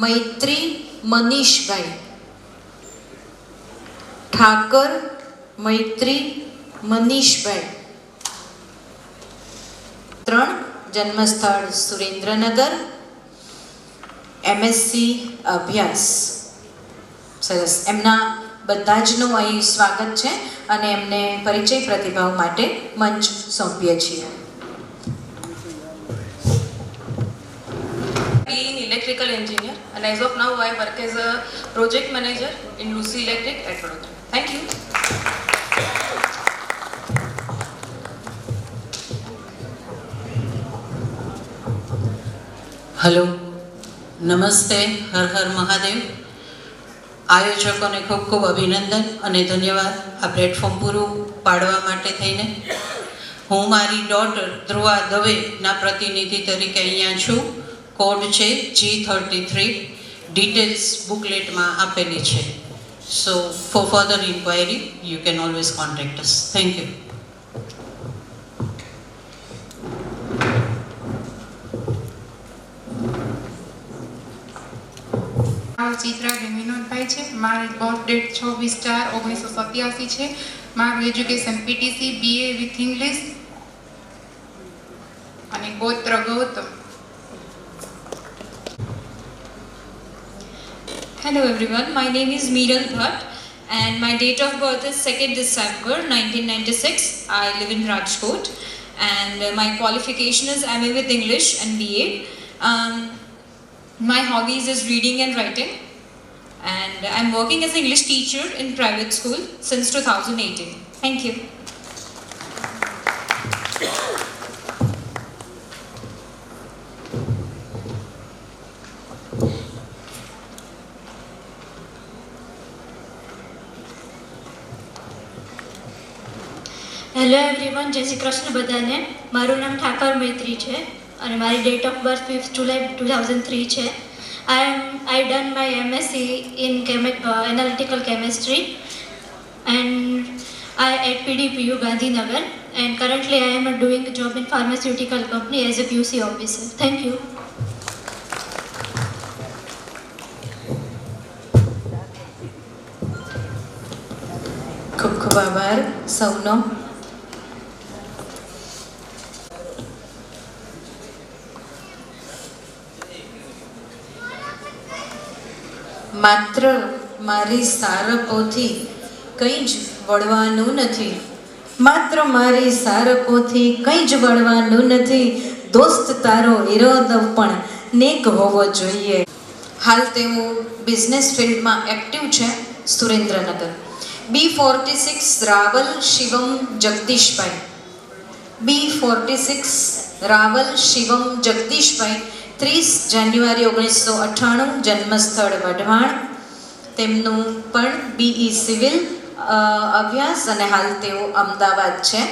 મૈત્રી મનીષભાઈ ઠાકર મૈત્રી મનીષભાઈ 3, જન્મસ્થળ સુરેન્દ્રનગર. MSc અભ્યાસ. સરસ. એમના બધા જનું અહીં સ્વાગત છે અને એમને પરિચય પ્રતિભાવ માટે મંચ સોંપીએ છીએ. Being electrical engineer, and as of now I work as a project manager in Lucy Electric at Vadodara. Thank you. Hello, નમસ્તે, હર હર મહાદેવ. આયોજકોને ખૂબ ખૂબ અભિનંદન અને ધન્યવાદ આ પ્લેટફોર્મ પૂરું પાડવા માટે થઈને. હું મારી ડોટર ધ્રુવા દવેના પ્રતિનિધિ તરીકે અહીંયા છું. કોડ છે G33. ડિટેલ્સ બુકલેટમાં આપેલી છે. So for further inquiry you can always contact us. Thank you. Chitra Vinodbhai છે. મારી બર્થ ડેટ 26/4/1987 છે. મારું education PTC BA with English અને ગોત્ર Gautam. Hello everyone, my name is Meeral Bhatt and my date of birth is 2nd December 1996. I live in Rajkot and my qualification is MA with English and BA. My hobbies is reading and writing and I'm working as an English teacher in private school since 2018. Thank you. Hello everyone, જય શ્રી કૃષ્ણ બધાને. મારું નામ ઠાકર મૈત્રી છે અને મારી date of birth 5th July 2003 છે. I done my MSc in analytical chemistry and at PDPU Gandhinagar, and currently I am doing a job in pharmaceutical company as a QC officer. Thank you. ખૂબ ખૂબ આભાર સૌનો. માત્ર મારી સારકોથી કંઈ જ વળવાનું નથી. માત્ર મારી સારકોથી કંઈ જ વળવાનું નથી. દોસ્ત તારો ઈરાદો પણ નેક હોવો જોઈએ. હાલ તેઓ બિઝનેસ ફિલ્ડમાં એક્ટિવ છે સુરેન્દ્રનગર. B46 રાવલ શિવમ જગદીશભાઈ. B46 રાવલ શિવમ જગદીશભાઈ 30 જાન્યુઆરી 1998, જન્મસ્થળ વઢવાણ. તેમનું પણ BE સિવિલ અભ્યાસ અને હાલ તેઓ અમદાવાદ છે.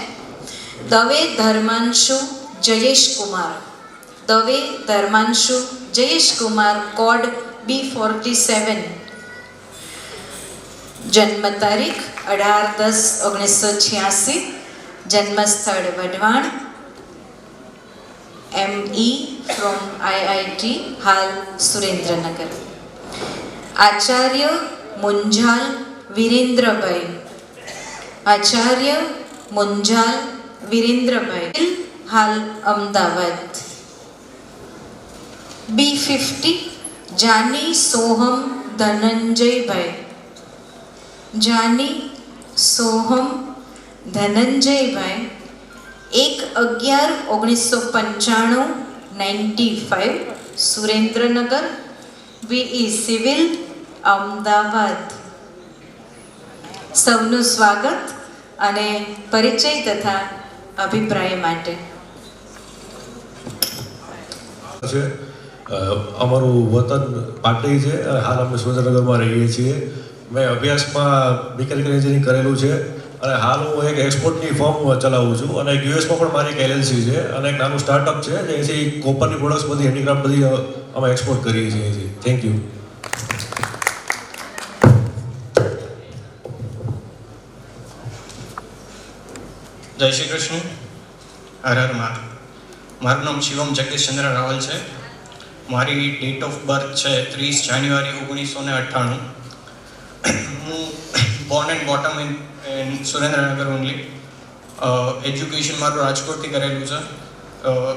દવે ધર્માંશુ જયેશકુમાર. Dave Dharmanshu Jayeshkumar, code B47. જન્મ તારીખ 18/10/1986, જન્મસ્થળ વઢવાણ. ME from IIT, હાલ સુરેન્દ્રનગર. આચાર્ય મુંજાલ વિરેન્દ્રભાઈ. આચાર્ય મુંજાલ વિરેન્દ્રભાઈ, હાલ Ahmedabad. B50 Jani Soham Dhananjaybhai. Jani Soham Dhananjaybhai 1/11/1995 95 Surendranagar VE civil Ahmedabad. સૌનું સ્વાગત અને પરિચય તથા અભિપ્રાય માટે. છે અમારું વતન પાટડી છે અને હાલ અમે સુરેન્દ્રનગરમાં રહીએ છીએ. મેં અભ્યાસમાં મિકેનિકલ એન્જિનિયરિંગ કરેલું છે અને હાલ હું એક એક્સપોર્ટની ફર્મ ચલાવું છું અને યુએસમાં પણ મારી એક LLC છે અને એક નાનું સ્ટાર્ટઅપ છે જેથી કોપરની પ્રોડક્ટ્સ બધી હેન્ડીક્રાફ્ટ બધી અમે એક્સપોર્ટ કરીએ છીએ અહીંથી. Thank you. જય શ્રી કૃષ્ણ. હર હર મહાદેવ. મારું નામ શિવમ જગદીશચંદ્ર રાવલ છે. મારી ડેટ ઓફ બર્થ છે 30 જાન્યુઆરી 1998. હું Born and bottom in Surendranagar only. Education મારું રાજકોટથી કરેલું છે.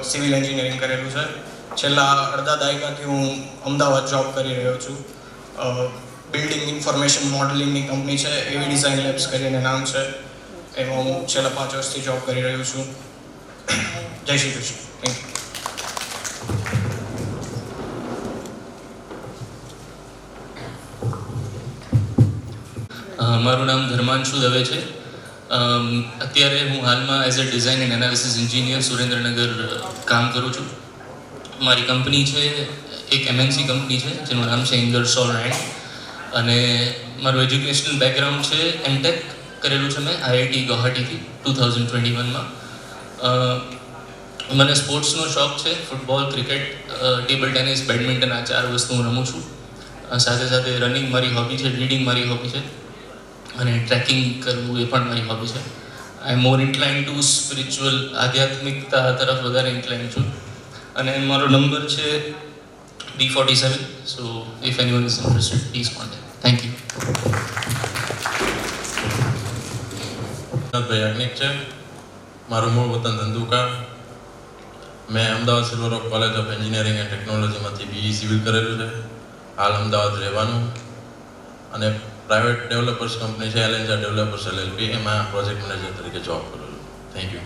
સિવિલ એન્જિનિયરિંગ કરેલું છે. છેલ્લા અડધા દાયકાથી હું અમદાવાદ જોબ કરી રહ્યો છું. બિલ્ડિંગ ઇન્ફોર્મેશન મોડલિંગની કંપની છે, એવી ડિઝાઇન લેબ્સ કરીને નામ છે. એમાં હું છેલ્લા 5 વર્ષથી જોબ કરી રહ્યો છું. જય શ્રી કૃષ્ણ. Thank you. મારું નામ ધર્માંશુ દવે છે. અત્યારે હું હાલમાં as a design and analysis engineer Surendranagar કામ કરું છું. મારી કંપની છે એક MNC કંપની છે જેનું નામ છે ઇન્ગરસોલ એન્ડ, અને મારું એજ્યુકેશનલ બેકગ્રાઉન્ડ છે MTech કરેલું છે મેં IIT ગુવાહાટીથી 2021માં. મને સ્પોર્ટ્સનો શોખ છે. Football, cricket, table tennis, badminton, આ 4 વસ્તુ હું રમું છું. સાથે સાથે રનિંગ મારી હોબી છે, રીડિંગ મારી હોબી છે અને ટ્રેકિંગ કરવું એ પણ મારી હોબી છે. આઈ એમ મોર ઇન્ક્લાઇન ટુ સ્પિરિચ્યુઅલ, આધ્યાત્મિકતા તરફ વધારે ઇન્ક્લાઇન છું. અને મારો નંબર છે B47. So if anyone is interested please contact. Thank you. ભાઈ યાજ્ઞિક છે. મારું મૂળ વતન ધંધુકા. મેં Ahmedabad silver rock college of engineering and ટેકનોલોજીમાંથી BE સિવિલ કરેલું છે. હાલ અમદાવાદ રહેવાનું અને પ્રાઇવેટ ડેવલપર્સ કંપની છે એલેન્જા ડેવલપર્સ LLP, એમાં પ્રોજેક્ટ મેનેજર તરીકે જોબ કરું છું. Thank you.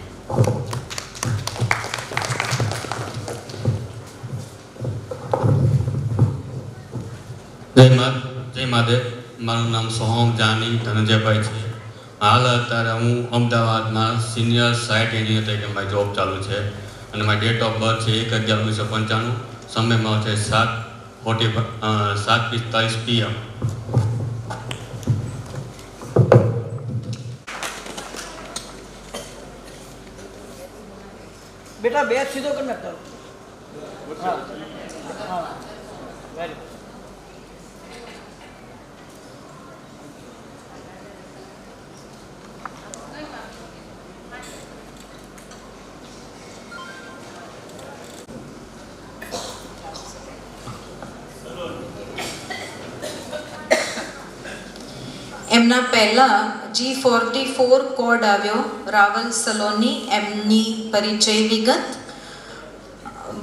જય મહાદેવ. મારું નામ સોહમ જાની ધનંજયભાઈ છે. હાલ અત્યારે હું અમદાવાદમાં સિનિયર સાઇટ એન્જિનિયર તરીકે મારી જોબ ચાલુ છે અને મારી ડેટ ઓફ બર્થ છે 1/11/1995. સમયમાં છે 7:45 PM. બેટા બે સીધો કરી નાખતો. હા હા વેરી એમના પહેલા G44 કોડ આવ્યો રાવલ સલોની. એમની પરિચય વિગત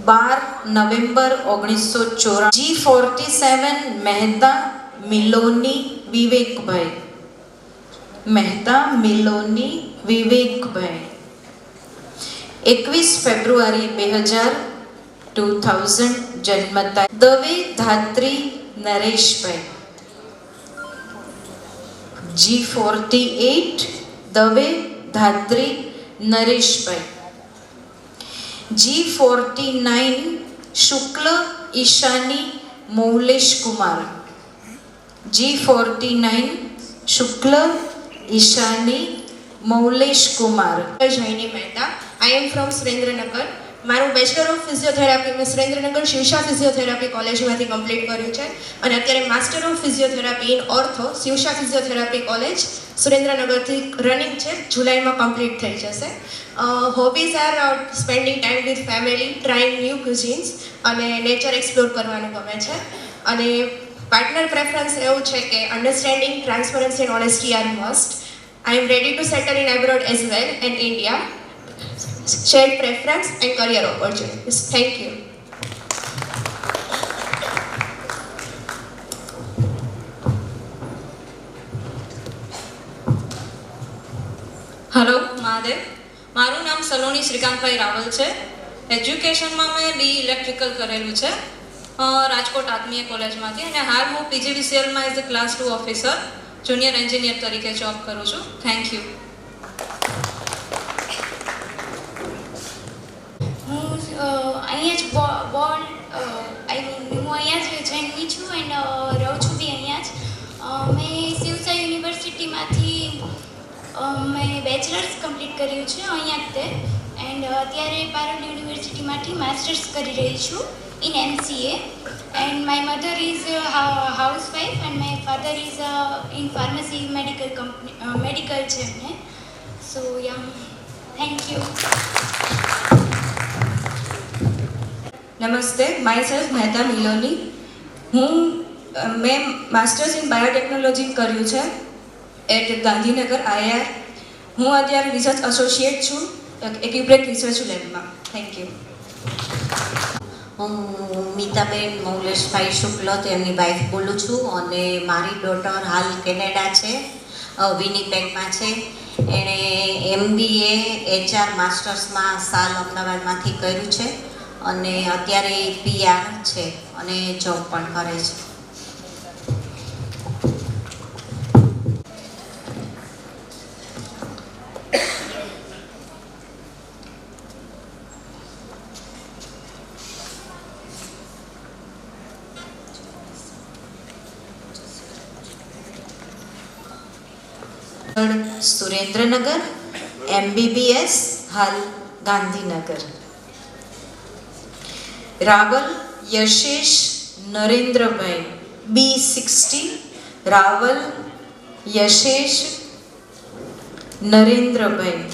12 નવેમ્બર 1994. G47 મહેતા મિલોની વિવેકભાઈ. મહેતા મિલોની વિવેકભાઈ 21 ફેબ્રુઆરી 2000 જન્મ તારીખ. Dave Dhatri Nareshbhai. G48 Dave Dhatri Nareshbhai. G49 Shukla Ishani Maulesh Kumar. G49 Shukla Ishani Maulesh Kumar. Jayni Mehta. I am from Surendranagar. મારું બેચલર ઓફ ફિઝિયોથેરાપી મેં સુરેન્દ્રનગર શિવશા ફિઝિયોથેરાપી કોલેજમાંથી કમ્પ્લીટ કર્યું છે અને અત્યારે master of physiotherapy in ortho Shivsha physiotherapy college સુરેન્દ્રનગરથી રનિંગ છે. જુલાઈમાં કમ્પ્લીટ થઈ જશે. Hobbies are spending time with family, trying new cuisines અને નેચર એક્સપ્લોર કરવાનું ગમે છે. અને પાર્ટનર પ્રેફરન્સ એવું છે કે understanding, transparency and honesty are must. I am ready to settle in abroad as well and India. Shared preference and career opportunities. Thank you. Hello Mahadev, મારું નામ સલોની શ્રીકાંતભાઈ રાવલ છે. એજ્યુકેશનમાં મેં બી ઇલેક્ટ્રિકલ કરેલું છે રાજકોટ આત્મીય કોલેજમાંથી, અને હાલ હું પીજીવીસીએલમાં as a class 2 officer junior engineer તરીકે જોબ કરું છું. Thank you. હું અહીંયા જ બોર્ન હું અહીંયા જ જન્મી છું એન્ડ રહું છું બી અહીંયા જ. મેં શિવસા યુનિવર્સિટીમાંથી મેં બેચલર્સ કમ્પ્લીટ કર્યું છે અહીંયા જ તે, એન્ડ અત્યારે પારોલ યુનિવર્સિટીમાંથી માસ્ટર્સ કરી રહી છું in MCA. And my mother is housewife and my father is in pharmacy medical છે એમને. સો યા, થેન્ક યુ. નમસ્તે, માય સેલ્ફ મહેતા મિલોની. મેં માસ્ટર્સ ઇન બાયોટેકનોલોજી કર્યું છે એટ ગાંધીનગર IIR. હું અત્યારે રિસર્ચ એસોસિએટ છું એક્યુબ્રેક રિસર્ચ લેબમાં. Thank you. હું મીતાબેન મૌલેશભાઈ શુક્લ તેમની વાઇફ બોલું છું, અને મારી ડોટર હાલ કેનેડા છે, વિનીપેગમાં છે. એણે MBA HR માસ્ટર્સમાં સાલ અમદાવાદમાંથી કર્યું છે, અને અત્યારે PR છે અને જોબ પણ કરે છે. સુરેન્દ્રનગર, MBBS હાલ ગાંધીનગર. રાવલ યશેશ નરેન્દ્રભાઈ B60. રાવલ યશેશ નરેન્દ્રભાઈ.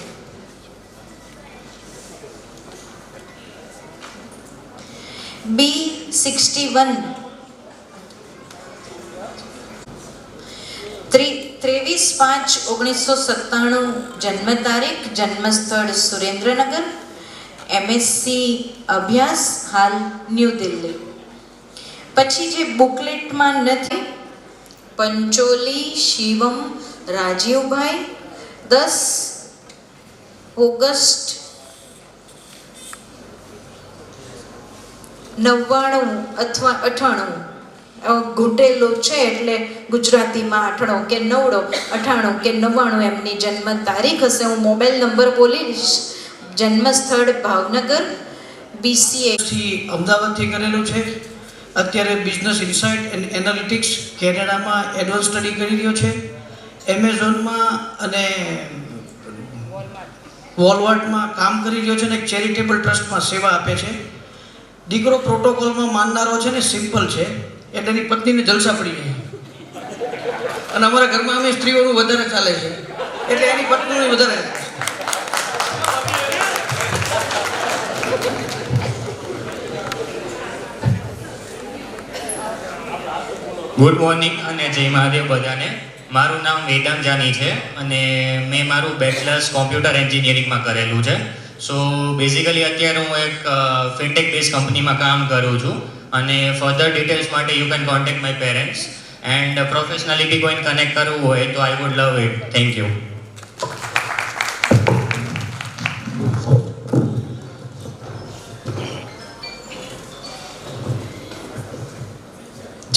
B61. 23/5/1997 જન્મ તારીખ, જન્મસ્થળ સુરેન્દ્રનગર. MSc અભ્યાસ હાલ ન્યૂ દિલ્હી. પછી જે બુકલેટમાં નથી, પંચોલી શિવમ રાજીવભાઈ 10 ઓગસ્ટ 99 અથવા 98 ઘૂંટેલો છે, એટલે ગુજરાતીમાં 98 કે 98 કે 99 એમની જન્મ તારીખ હશે. હું મોબાઈલ નંબર બોલીશ. જન્મસ્થળ ભાવનગર. BCA અમદાવાદથી કરેલું છે. અત્યારે બિઝનેસ ઇન્સાઇટ એન્ડ એનાલિટિક્સ કેનેડામાં એડવાન્સ સ્ટડી કરી રહ્યો છે. એમેઝોનમાં અને વોલમાર્ટમાં કામ કરી રહ્યો છે, અને એક ચેરિટેબલ ટ્રસ્ટમાં સેવા આપે છે. દીકરો પ્રોટોકોલમાં માનનારો છે ને સિમ્પલ છે, એટલે એની પત્નીને જલસા પડી જાય. અને અમારા ઘરમાં અમે સ્ત્રીઓનું વધારે ચાલે છે, એટલે એની પત્નીનું વધારે. ગુડ મોર્નિંગ અને જય મહાદેવ બધાને. મારું નામ વેદાંત જાની છે, અને મેં મારું બેચલર્સ કોમ્પ્યુટર એન્જિનિયરિંગમાં કરેલું છે. સો બેઝિકલી અત્યારે હું એક ફિનટેક બેઝ કંપનીમાં કામ કરું છું, અને ફર્ધર ડિટેલ્સ માટે you can contact my parents, and professionally બી કોઈને કનેક્ટ કરવું હોય તો I would love it. Thank you.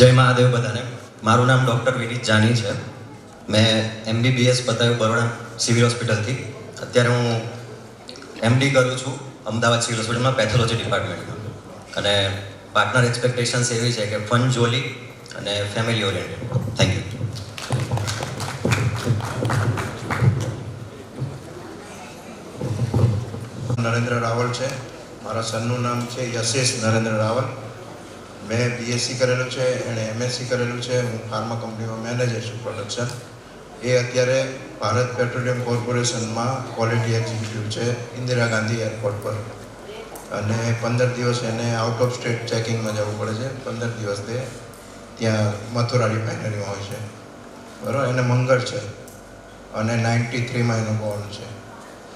જય મહાદેવ બધાને. મારું નામ ડૉક્ટર વિનીત જાની છે. મેં MBBS પતાવ્યું બરોડા સિવિલ હોસ્પિટલથી. અત્યારે હું MD કરું છું અમદાવાદ સિવિલ હોસ્પિટલમાં પેથોલોજી ડિપાર્ટમેન્ટમાં, અને પાર્ટનર એક્સપેક્ટેશન્સ એવી છે કે ફન જોલી અને family oriented. Thank you. Narendra Raval છે. મારા સનનું નામ છે યશેશ નરેન્દ્ર રાવલ. મેં BSc કરેલું છે, એણે MSc કરેલું છે. હું ફાર્મા કંપનીમાં મેનેજર છું પ્રોડક્શન. એ અત્યારે ભારત પેટ્રોલિયમ કોર્પોરેશનમાં ક્વોલિટી એક્ઝિક્યુટિવ છે ઇન્દિરા ગાંધી એરપોર્ટ પર. અને 15 દિવસ એને આઉટ ઓફ સ્ટેટ ચેકિંગમાં જવું પડે છે. 15 દિવસ તે ત્યાં મથુરા રિફાઇનરીમાં હોય છે, બરાબર. એને મંગળ છે, અને 93માં એનો બોર્ન છે.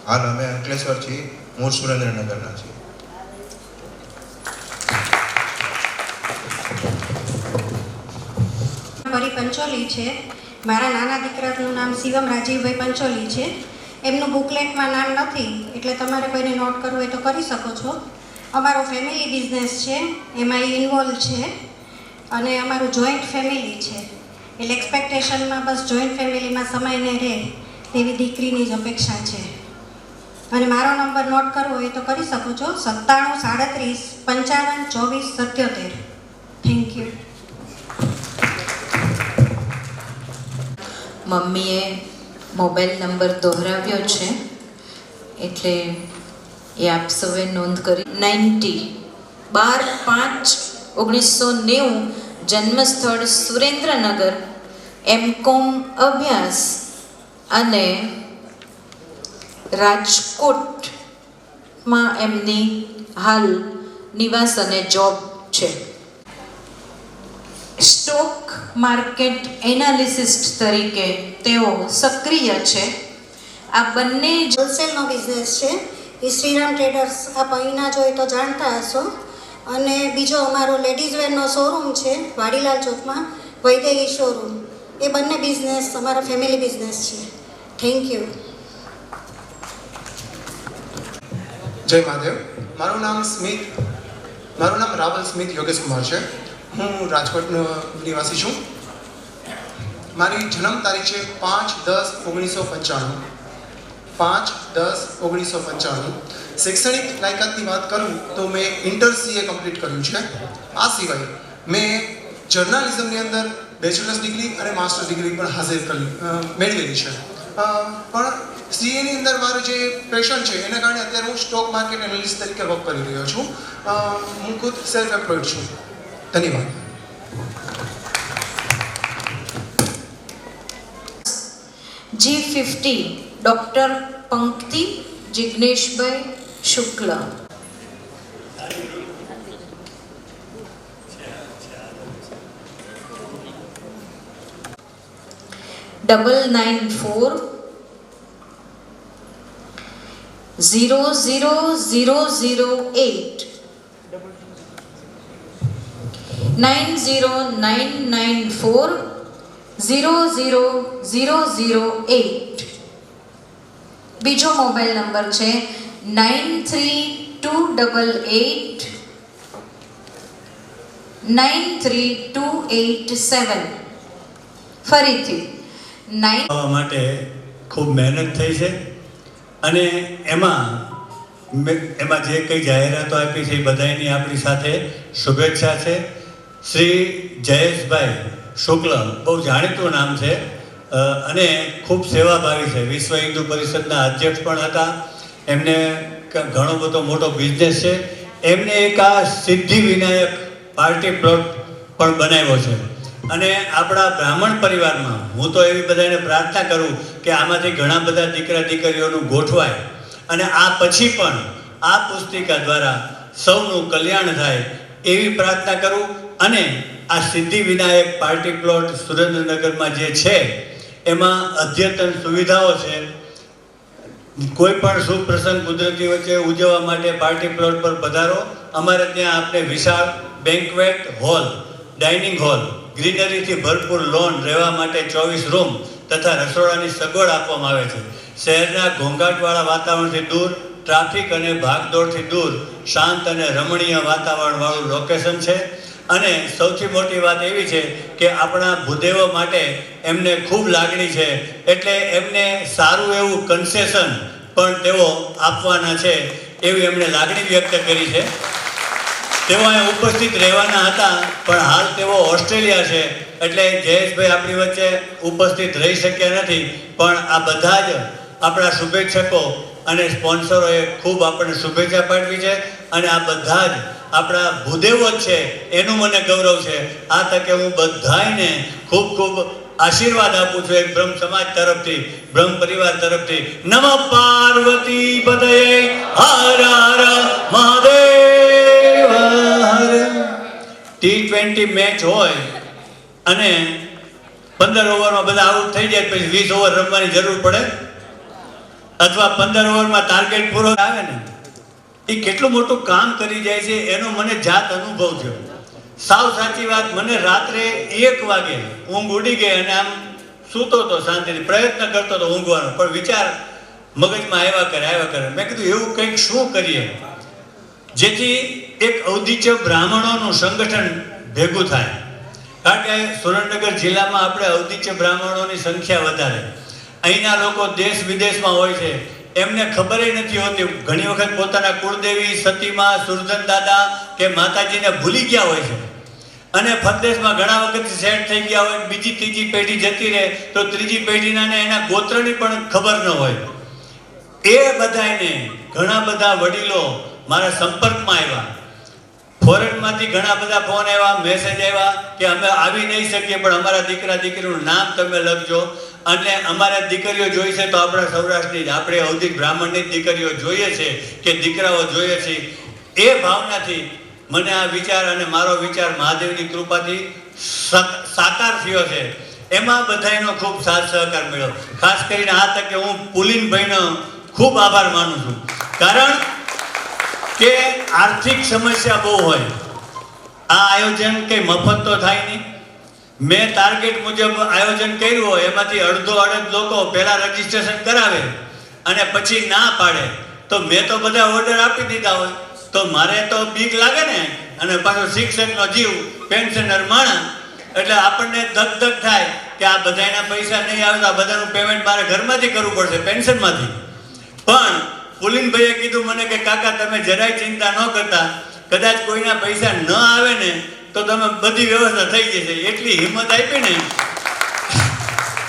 હાલ અમે અંકલેશ્વર છીએ, મૂળ સુરેન્દ્રનગરના છીએ. પંચોલી છે. મારા નાના દીકરાનું નામ શિવમ રાજીવભાઈ પંચોલી છે. એમનું બુકલેટમાં નામ નથી, એટલે તમારે કોઈને નોટ કરવું હોય તો કરી શકો છો. અમારો ફેમિલી બિઝનેસ છે, એમાં એ ઇન્વોલ્વ છે, અને અમારું જોઈન્ટ ફેમિલી છે. એટલે એક્સપેક્ટેશનમાં બસ જોઈન્ટ ફેમિલીમાં સમયને રહે તેવી દીકરીની જ અપેક્ષા છે. અને મારો નંબર નોટ કરવો હોય તો કરી શકો છો, 97 37 55 24 77. Thank you. મમ્મીએ મોબાઈલ નંબર દોહરાવ્યો છે, એટલે એ આપ સૌએ નોંધ કરી. 12/5/1990, જન્મસ્થળ સુરેન્દ્રનગર, એમકોમ અભ્યાસ અને રાજકોટમાં એમની હાલ નિવાસ અને જોબ છે. સ્ટોક માર્કેટ એનાલિસિસ્ટ તરીકે તેઓ સક્રિય છે. આ બંને હોલસેલનો બિઝનેસ છે. એ શ્રીરામ ટ્રેડર્સ આપ અહીંના જોઈ તો જાણતા હશો. અને બીજો અમારો લેડીઝ વેરનો શોરૂમ છે વાડીલાલ ચોકમાં, વૈદેહી શોરૂમ. એ બંને બિઝનેસ અમારા ફેમિલી બિઝનેસ છે. Thank you. જય મહાદેવ. મારું નામ રાવલ સ્મિત યોગેશ કુમાર છે. હું રાજકોટનો નિવાસી છું. મારી જન્મ તારીખ છે 5/10/1995. 5/10/1995. શૈક્ષણિક લાયકાતની વાત કરું તો મેં ઇન્ટર CA કમ્પ્લીટ કર્યું છે. આ સિવાય મેં જર્નાલિઝમની અંદર બેચલર્સ ડિગ્રી અને માસ્ટર ડિગ્રી પણ મેળવેલી છે. પણ CAની અંદર મારું જે પેશન છે એના કારણે અત્યારે હું સ્ટોક માર્કેટ એનાલિસ્ટ તરીકે વર્ક કરી રહ્યો છું. હું ખુદ સેલ્ફ એમ્પ્લોયડ છું. ધન્યવાદ. G50 ડૉક્ટર પંક્તિ જિગ્નેશભાઈ શુક્લ. $994 00008 90994 00008. બીજો મોબાઈલ નંબર છે 9328 93287. ફરીથી માટે ખૂબ મહેનત થઈ છે, અને એમાં જે કંઈ જાહેરાતો આપી છે એ બધાની આપણી સાથે શુભેચ્છા છે. શ્રી જયેશભાઈ શુક્લ બહુ જાણીતું નામ છે અને ખૂબ સેવાભાવી છે. વિશ્વ હિન્દુ પરિષદના અધ્યક્ષ પણ હતા. એમને ઘણો બધો મોટો બિઝનેસ છે. એમને એક આ સિદ્ધિ વિનાયક પાર્ટી પ્લોટ પણ બનાવ્યો છે. અને આપણા બ્રાહ્મણ પરિવારમાં હું તો એવી બધાને પ્રાર્થના કરું કે આમાંથી ઘણા બધા દીકરા દીકરીઓનું ગોઠવાય, અને આ પછી પણ આ પુસ્તિકા દ્વારા સૌનું કલ્યાણ થાય એવી પ્રાર્થના કરું. અને આ સિદ્ધિ વિનાયક પાર્ટી પ્લોટ સુરેન્દ્રનગરમાં જે છે એમાં અદ્યતન સુવિધાઓ છે. કોઈ પણ શુભ પ્રસંગ કુદરતી વચ્ચે ઉજવવા માટે પાર્ટી પ્લોટ પર પધારો. અમારે ત્યાં આપણે વિશાળ બેન્ક્વેટ હોલ, ડાઇનિંગ હોલ, ગ્રીનરીથી ભરપૂર લોન, રહેવા માટે 24 રૂમ તથા રસોડાની સગવડ આપવામાં આવે છે. શહેરના ઘોંઘાટવાળા વાતાવરણથી દૂર, ટ્રાફિક અને ભાગદોડથી દૂર શાંત અને રમણીય વાતાવરણવાળું લોકેશન છે. અને સૌથી મોટી વાત એવી છે કે આપણા ભૂદેવો માટે એમને ખૂબ લાગણી છે, એટલે એમને સારું એવું કન્સેશન પણ તેઓ આપવાના છે એવી એમણે લાગણી વ્યક્ત કરી છે. તેઓ અહીંયા ઉપસ્થિત રહેવાના હતા, પણ હાલ તેઓ ઓસ્ટ્રેલિયા છે, એટલે જયેશભાઈ આપણી વચ્ચે ઉપસ્થિત રહી શક્યા નથી. પણ આ બધા જ આપણા શુભેચ્છકો અને સ્પોન્સરોએ ખૂબ આપણને શુભેચ્છા પાઠવી છે, અને આ બધા જ આપણા ભૂદેવો જ છે એનું મને ગૌરવ છે. આ તકે હું બધાને ખૂબ ખૂબ આશીર્વાદ આપું છું એક બ્રહ્મ સમાજ તરફથી, બ્રહ્મ પરિવાર તરફથી. નમઃ પાર્વતી પતયે હર હર મહાદેવ હર. T20 મેચ હોય અને 15 ઓવરમાં બધા આઉટ થઈ જાય, પછી 20 ઓવર રમવાની જરૂર પડે, અથવા 15 ઓવરમાં ટાર્ગેટ પૂરો આવે ને, એ કેટલું મોટું કામ કરી જાય છે એનો મને જાત અનુભવ થયો. સાવ સાચી વાત, મને રાત્રે 1 વાગે ઊંઘ ઉડી ગઈ અને આમ સૂતો હતો શાંતિથી, પ્રયત્ન કરતો હતો ઊંઘવાનો, પણ વિચાર મગજમાં આવ્યા કરે. મેં કીધું એવું કંઈક શું કરીએ જેથી એક ઔદિત્ય બ્રાહ્મણોનું સંગઠન ભેગું થાય. કારણ કે સુરેન્દ્રનગર જિલ્લામાં આપણે ઔદિત્ય બ્રાહ્મણોની સંખ્યા વધારે. અહીંના લોકો દેશ વિદેશમાં હોય છે, એમને ખબર નથી હોતી. ઘણી વખત પોતાના કુળદેવી સતીમાં સુરજન દાદા કે માતાજીને ભૂલી ગયા હોય છે અને પરદેશમાં ઘણા વખત સેટ થઈ ગયા હોય. બીજી ત્રીજી પેઢી જતી રહે તો ત્રીજી પેઢીના ને એના ગોત્રની પણ ખબર ન હોય. એ બધાને ઘણા બધા વડીલો મારા સંપર્કમાં આવ્યા. ફોરેનમાંથી ઘણા બધા ફોન આવ્યા, મેસેજ આવ્યા કે અમે આવી નહીં શકીએ પણ અમારા દીકરા દીકરીનું નામ તમે લખજો અને અમારે દીકરીઓ જોઈએ છે તો આપણા સૌરાષ્ટ્રની જ, આપણે અવધિક બ્રાહ્મણની દીકરીઓ જોઈએ છે કે દીકરાઓ જોઈએ છે. એ ભાવનાથી મને આ વિચાર અને મારો વિચાર મહાદેવની કૃપાથી સાકાર થયો છે. એમાં બધાનો ખૂબ સાથ સહકાર મળ્યો. ખાસ કરીને આ તકે હું પુલિનભાઈનો ખૂબ આભાર માનું છું. કારણ કે આર્થિક સમસ્યા બહુ હોય. આ આયોજન કંઈ મફત તો થાય નહીં. મેં ટાર્ગેટ મુજબ આયોજન કર્યું હોય એમાંથી અડધ લોકો પહેલાં રજીસ્ટ્રેશન કરાવે અને પછી ના પાડે તો મેં તો બધા ઓર્ડર આપી દીધા હોય તો મારે તો બીક લાગે ને. અને પાછો શિક્ષકનો જીવ, પેન્શનર માણસ, એટલે આપણને ધક થાય કે આ બધાના પૈસા નહીં આવે તો આ બધાનું પેમેન્ટ મારે ઘરમાંથી કરવું પડશે, પેન્શનમાંથી. પણ પુલિનભાઈએ કીધું મને કે કાકા તમે જરાય ચિંતા ન કરતા, કદાચ કોઈના પૈસા ન આવે ને તો તમે બધી વ્યવસ્થા થઈ જશે. એટલી હિંમત આપી ને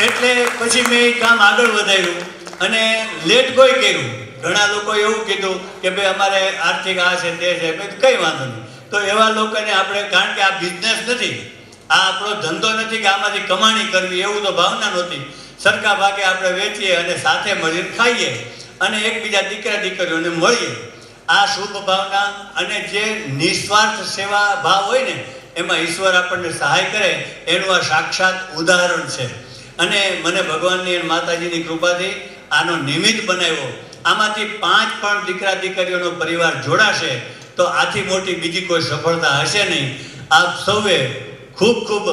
એટલે પછી મેં એ કામ આગળ વધાર્યું અને લેટ ગોય કર્યું. ઘણા લોકો એવું કીધું કે ભાઈ અમારે આર્થિક આ છે તે છે, કંઈ વાંધો નહીં. તો એવા લોકોને આપણે, કારણ કે આ બિઝનેસ નથી, આ આપણો ધંધો નથી કે આમાંથી કમાણી કરવી, એવું તો ભાવના નહોતી. સરખા ભાગે આપણે વેચીએ અને સાથે મળીને ખાઈએ અને એકબીજા દીકરા દીકરીઓને મળીએ. આ શુભ ભાવના અને જે નિસ્વાર્થ સેવા ભાવ હોય ને એમાં ઈશ્વર આપણને સહાય કરે એનું આ સાક્ષાત ઉદાહરણ છે. અને મને ભગવાનની અને માતાજીની કૃપાથી આનો નિમિત્ત બનાવ્યો. આમાંથી 5 પણ દીકરા દીકરીઓનો પરિવાર જોડાશે તો આથી મોટી બીજી કોઈ સફળતા હશે નહીં. આપ સૌએ ખૂબ ખૂબ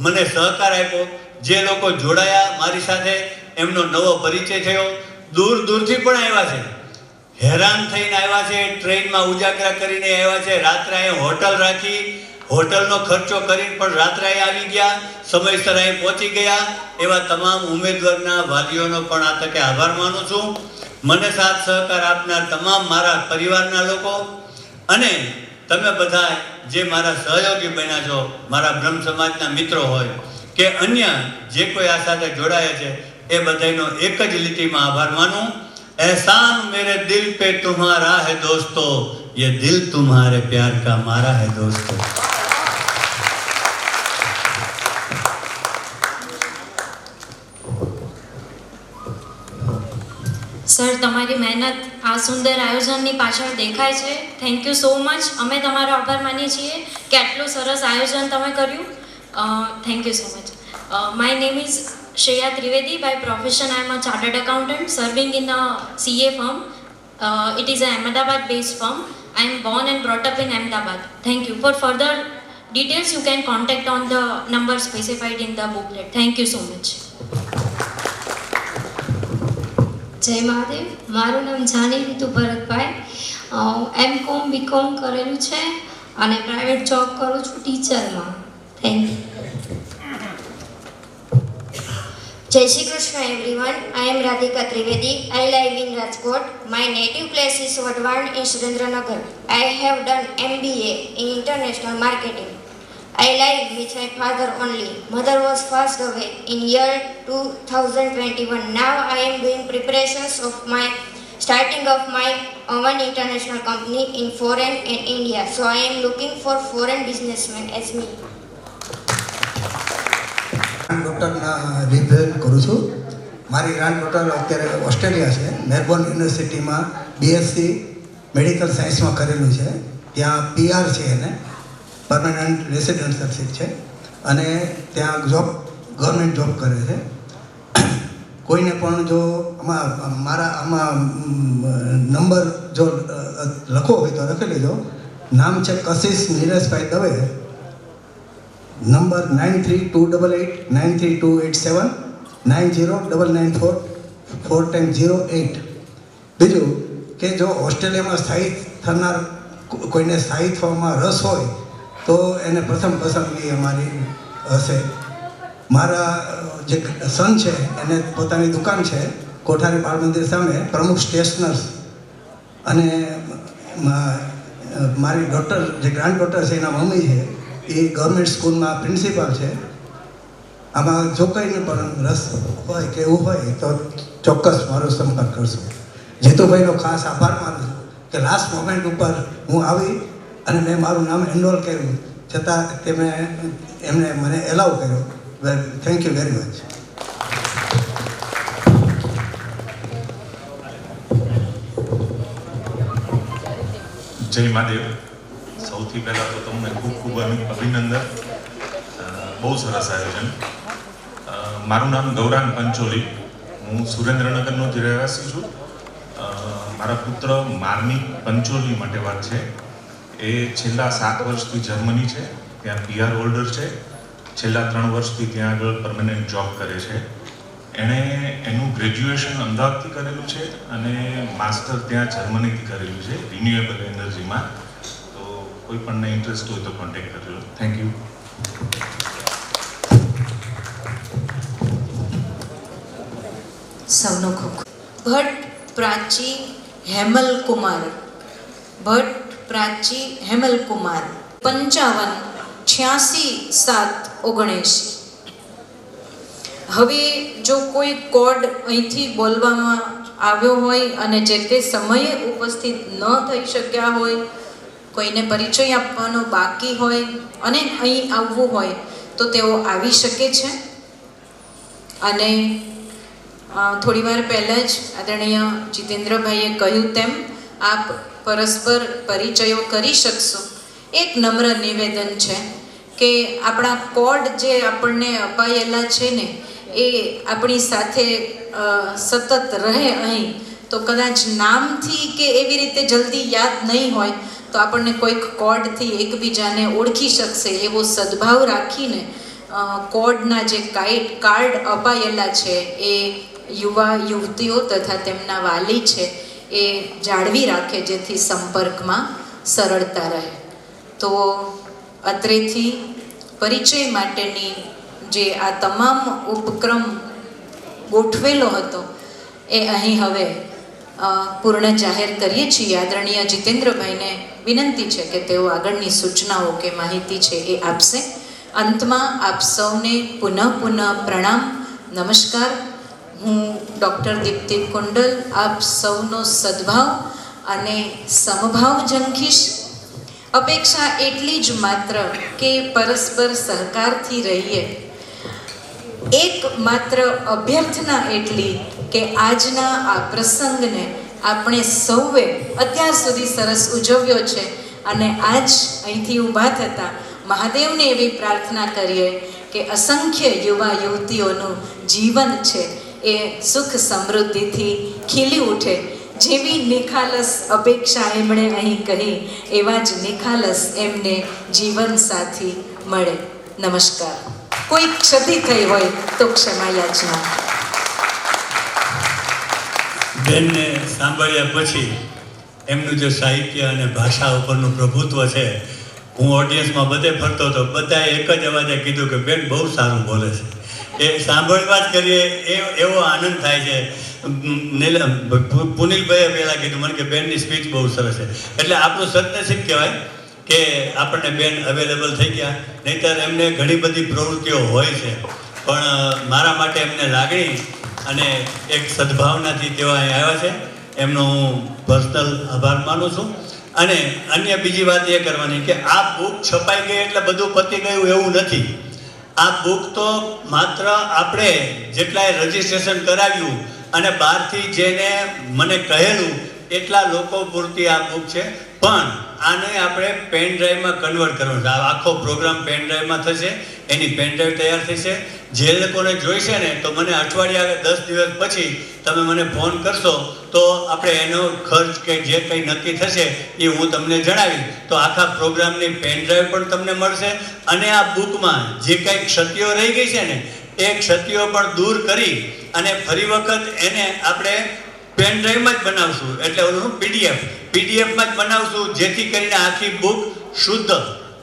મને સહકાર આપ્યો. જે લોકો જોડાયા મારી સાથે એમનો નવો પરિચય થયો. દૂર દૂરથી પણ આવ્યા છે, હેરાન થઈને આવ્યા છે, ટ્રેનમાં ઉજાગરા કરીને આવ્યા છે, રાત્રે અહીં હોટલ રાખી, હોટલનો ખર્ચો કરીને પણ રાત્રે આવી ગયા, સમયસર અહીં પહોંચી ગયા. એવા તમામ ઉમેદવારના વાલીઓનો પણ આ તકે આભાર માનું છું. મને સાથ સહકાર આપનાર તમામ મારા પરિવારના લોકો અને તમે બધા જે મારા સહયોગી બન્યા છો, મારા બ્રહ્મ સમાજના મિત્રો હોય કે અન્ય જે કોઈ આ સાથે જોડાયા છે એ બધાનો એક જ લીટીમાં આભાર માનું. એહસાન મેરે દિલ पे तुम्हारा है दोस्तो, ये दिल तुम्हारे प्यार का मारा है दोस्तो. સર, તમારી મહેનત આ સુંદર આયોજનની પાછળ દેખાય છે. Thank you so much. અમે તમારો આભાર માનીએ છીએ કે આટલું સરસ આયોજન તમે કર્યું. Thank you so much. My name is Shreya Trivedi. By profession, I am a chartered accountant serving in a CA firm. It is an Ahmedabad-based firm. I am born and brought up in Ahmedabad. Thank you. For further details, you can contact on the number specified in the booklet. Thank you so much. જય મહાદેવ. મારું નામ જાની રીતુ Bharatbhai. M.Com BCom કરેલું છે અને private job કરું છું ટીચરમાં. Thank you. Jai Shri Krishna everyone. I am Radhika Trivedi. I live in Rajkot. My native place is Vadwan in Surendranagar. I have done MBA in International Marketing. I live with my father only. Mother was passed away in year 2021. Now I am doing preparations of my starting of my own international company in foreign and India. So I am looking for foreign businessmen as me. ડૉક્ટરના represent કરું છું. મારી granddaughter અત્યારે Australia છે, Melbourne યુનિવર્સિટીમાં BSc medical સાયન્સમાં કરેલું છે. ત્યાં PR છે, એને પરમનન્ટ રેસિડેન્સરશીપ છે અને ત્યાં ગવર્મેન્ટ જોબ કરે છે. કોઈને પણ જો આમાં નંબર જો લખવો હોય તો લખી લેજો. નામ છે કશિશ નીરજભાઈ દવે. નંબર 9328893287 909944 4 × 08. બીજું કે જો ઓસ્ટ્રેલિયામાં સ્થાયી થનાર કોઈને સ્થાયી થવામાં રસ હોય તો એને પ્રથમ પસંદગી અમારી હશે. મારા જે સન છે એને પોતાની દુકાન છે કોઠારી બાળ મંદિર સામે, પ્રમુખ સ્ટેશનર્સ. અને મારી ડોટર જે ગ્રાન્ડ ડોટર છે એના મમ્મી છે એ ગવર્મેન્ટ સ્કૂલમાં પ્રિન્સિપાલ છે. આમાં જો કંઈને પણ રસ હોય કે એવું હોય તો ચોક્કસ મારો સંપર્ક કરશો. જીતુભાઈનો ખાસ આભાર માનું છું કે લાસ્ટ મોમેન્ટ ઉપર હું આવી અને મેં મારું નામ એનરોલ કર્યું, છતાં એમણે મને એલાવ કર્યો. Thank you very much. જય મહાદેવ. સૌથી પહેલાં તો તમને ખૂબ ખૂબ અભિનંદન. બહુ સરસ આયોજન. મારું નામ ગૌરાંગ પંચોલી. હું સુરેન્દ્રનગરનો જ રહેવાસી છું. મારા પુત્ર માર્નિક પંચોલી માટે વાત છે. એ છેલ્લા 7 વર્ષથી જર્મની છે, ત્યાં PR હોલ્ડર છે. છેલ્લા 3 વર્ષથી ત્યાં આગળ પરમેનન્ટ જોબ કરે છે. એણે એનું ગ્રેજ્યુએશન અમદાવાદથી કરેલું છે અને માસ્ટર ત્યાં જર્મનીથી કરેલું છે રિન્યુએબલ એનર્જીમાં. તો કોઈ પણને ઇન્ટરેસ્ટ હોય તો કોન્ટેક્ટ કરજો. Thank you. સૌનો ખૂબ ભટ્ટ પ્રાચી હેમલ કુમાર. ભટ્ટ પ્રાચી હેમલ કુમાર 5586 હવે જો કોઈ કોડ અહીંથી બોલવામાં આવ્યો હોય અને જે તે સમયે ઉપસ્થિત ન થઈ શક્યા હોય, કોઈને પરિચય આપવાનો બાકી હોય અને અહીં આવવું હોય તો તેઓ આવી શકે છે. અને થોડી વાર પહેલાં જ આદરણીય જીતેન્દ્રભાઈએ કહ્યું તેમ આપ પરસ્પર પરિચયો કરી શકશો. એક નમ્ર નિવેદન છે કે આપણા કોડ જે આપણને અપાયેલા છે ને એ આપણી સાથે સતત રહે અહીં, તો કદાચ નામથી કે એવી રીતે જલ્દી યાદ નહીં હોય તો આપણને કોઈક કોડથી એકબીજાને ઓળખી શકશે એવો સદભાવ રાખીને કોડના જે કાર્ડ અપાયેલા છે એ યુવા યુવતીઓ તથા તેમના વાલી છે એ જાળવી રાખે, જેથી સંપર્કમાં સરળતા રહે. તો અત્રેથી પરિચય માટેની જે આ તમામ ઉપક્રમ ગોઠવેલો હતો એ અહીં હવે પૂર્ણ જાહેર કરીએ છીએ. આદરણીય જીતેન્દ્રભાઈને વિનંતી છે કે તેઓ આગળની સૂચનાઓ કે માહિતી છે એ આપશે. અંતમાં આપ સૌને પુનઃ પ્રણામ, નમસ્કાર. હું ડૉક્ટર દીપ્તિ કુંડલ આપ સૌનો સદભાવ અને સમભાવ ઝંખીશ. અપેક્ષા એટલી જ માત્ર કે પરસ્પર સહકારથી રહીએ. એક માત્ર અભ્યર્થના એટલી કે આજના આ પ્રસંગને આપણે સૌએ અત્યાર સુધી સરસ ઉજવ્યો છે અને આજ અહીંથી ઊભા થતાં મહાદેવને એવી પ્રાર્થના કરીએ કે અસંખ્ય યુવા યુવતીઓનું જીવન છે એ સુખ સમૃદ્ધિથી ખીલી ઉઠે. જેવી નિખાલસ અપેક્ષા એમણે અહીં કહી એવા જ નિખાલસ એમને જીવન સાથી મળે. નમસ્કાર. કોઈ ક્ષતિ થઈ હોય તો ક્ષમા યાચના. બેનને સાંભળ્યા પછી એમનું જે સાહિત્ય અને ભાષા ઉપરનું પ્રભુત્વ છે, હું ઓડિયન્સમાં બધે ફરતો હતો, બધાએ એક જ અવાજે કીધું કે બેન બહુ સારું બોલે છે. એ સાંભળવા જ કરીએ એવો આનંદ થાય છે. પુનિલભાઈએ પહેલાં કીધું મને કે બેનની સ્પીચ બહુ સરસ છે. એટલે આપણું સદનસીબ કહેવાય કે આપણને બેન અવેલેબલ થઈ ગયા. નહીંતર એમને ઘણી બધી પ્રવૃત્તિઓ હોય છે, પણ મારા માટે એમને લાગણી અને એક સદભાવનાથી તેઓ અહીં આવ્યા છે. એમનો હું પર્સનલ આભાર માનું છું. અને અન્ય બીજી વાત એ કરવાની કે આ બુક છપાઈ ગઈ એટલે બધું પતી ગયું એવું નથી. આ બુક તો માત્ર આપણે જેટલાએ રજીસ્ટ્રેશન કરાવ્યું અને બહારથી જેને મને કહેલું એટલા લોકો પૂરતી આ બુક છે. પણ આને આપણે પેન ડ્રાઈવમાં કન્વર્ટ કરવાનું છે. આ આખો પ્રોગ્રામ પેન ડ્રાઈવમાં થશે, એની પેન ડ્રાઈવ તૈયાર થશે. જે લોકોને જોઈશે ને તો મને અઠવાડિયા 10 દિવસ પછી તમે મને ફોન કરશો તો આપણે એનો ખર્ચ કે જે કંઈ નક્કી થશે એ હું તમને જણાવીશ. તો આખા પ્રોગ્રામની પેન ડ્રાઈવ પણ તમને મળશે અને આ બુકમાં જે કંઈ ક્ષતિઓ રહી ગઈ છે ને એ ક્ષતિઓ પણ દૂર કરી અને ફરી વખત એને આપણે પેન ડ્રાઈવમાં જ બનાવશું, એટલે ઓલું પીડીએફમાં જ બનાવશું, જેથી કરીને આખી બુક શુદ્ધ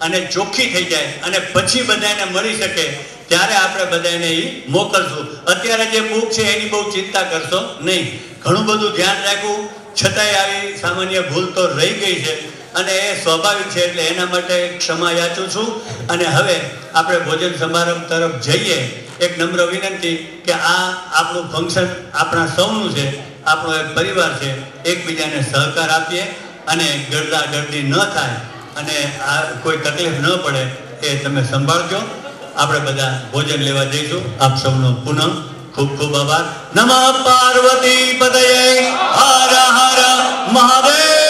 અને ચોખ્ખી થઈ જાય અને પછી બધાને મળી શકે ત્યારે આપણે બધાને એ મોકલશું. અત્યારે જે બુક છે એની બહુ ચિંતા કરશો નહીં. ઘણું બધું ધ્યાન રાખવું છતાંય આવી સામાન્ય ભૂલ તો રહી ગઈ છે અને એ સ્વાભાવિક છે, એટલે એના માટે ક્ષમા યાચું છું. અને હવે આપણે ભોજન સમારંભ તરફ જઈએ. એક નમ્ર વિનંતી કે આ આપણું ફંક્શન આપણા સૌનું છે, આપણો એક પરિવાર છે, એકબીજાને સહકાર આપીએ અને ગરદા ગરદી ન થાય અને આ કોઈ તકલીફ ન પડે એ તમે સંભાળજો. આપણે બધા ભોજન લેવા જઈશું. આપ સૌનો પુનઃ ખૂબ ખૂબ આભાર. નમઃ પાર્વતી પતયે હર હર મહાદેવ.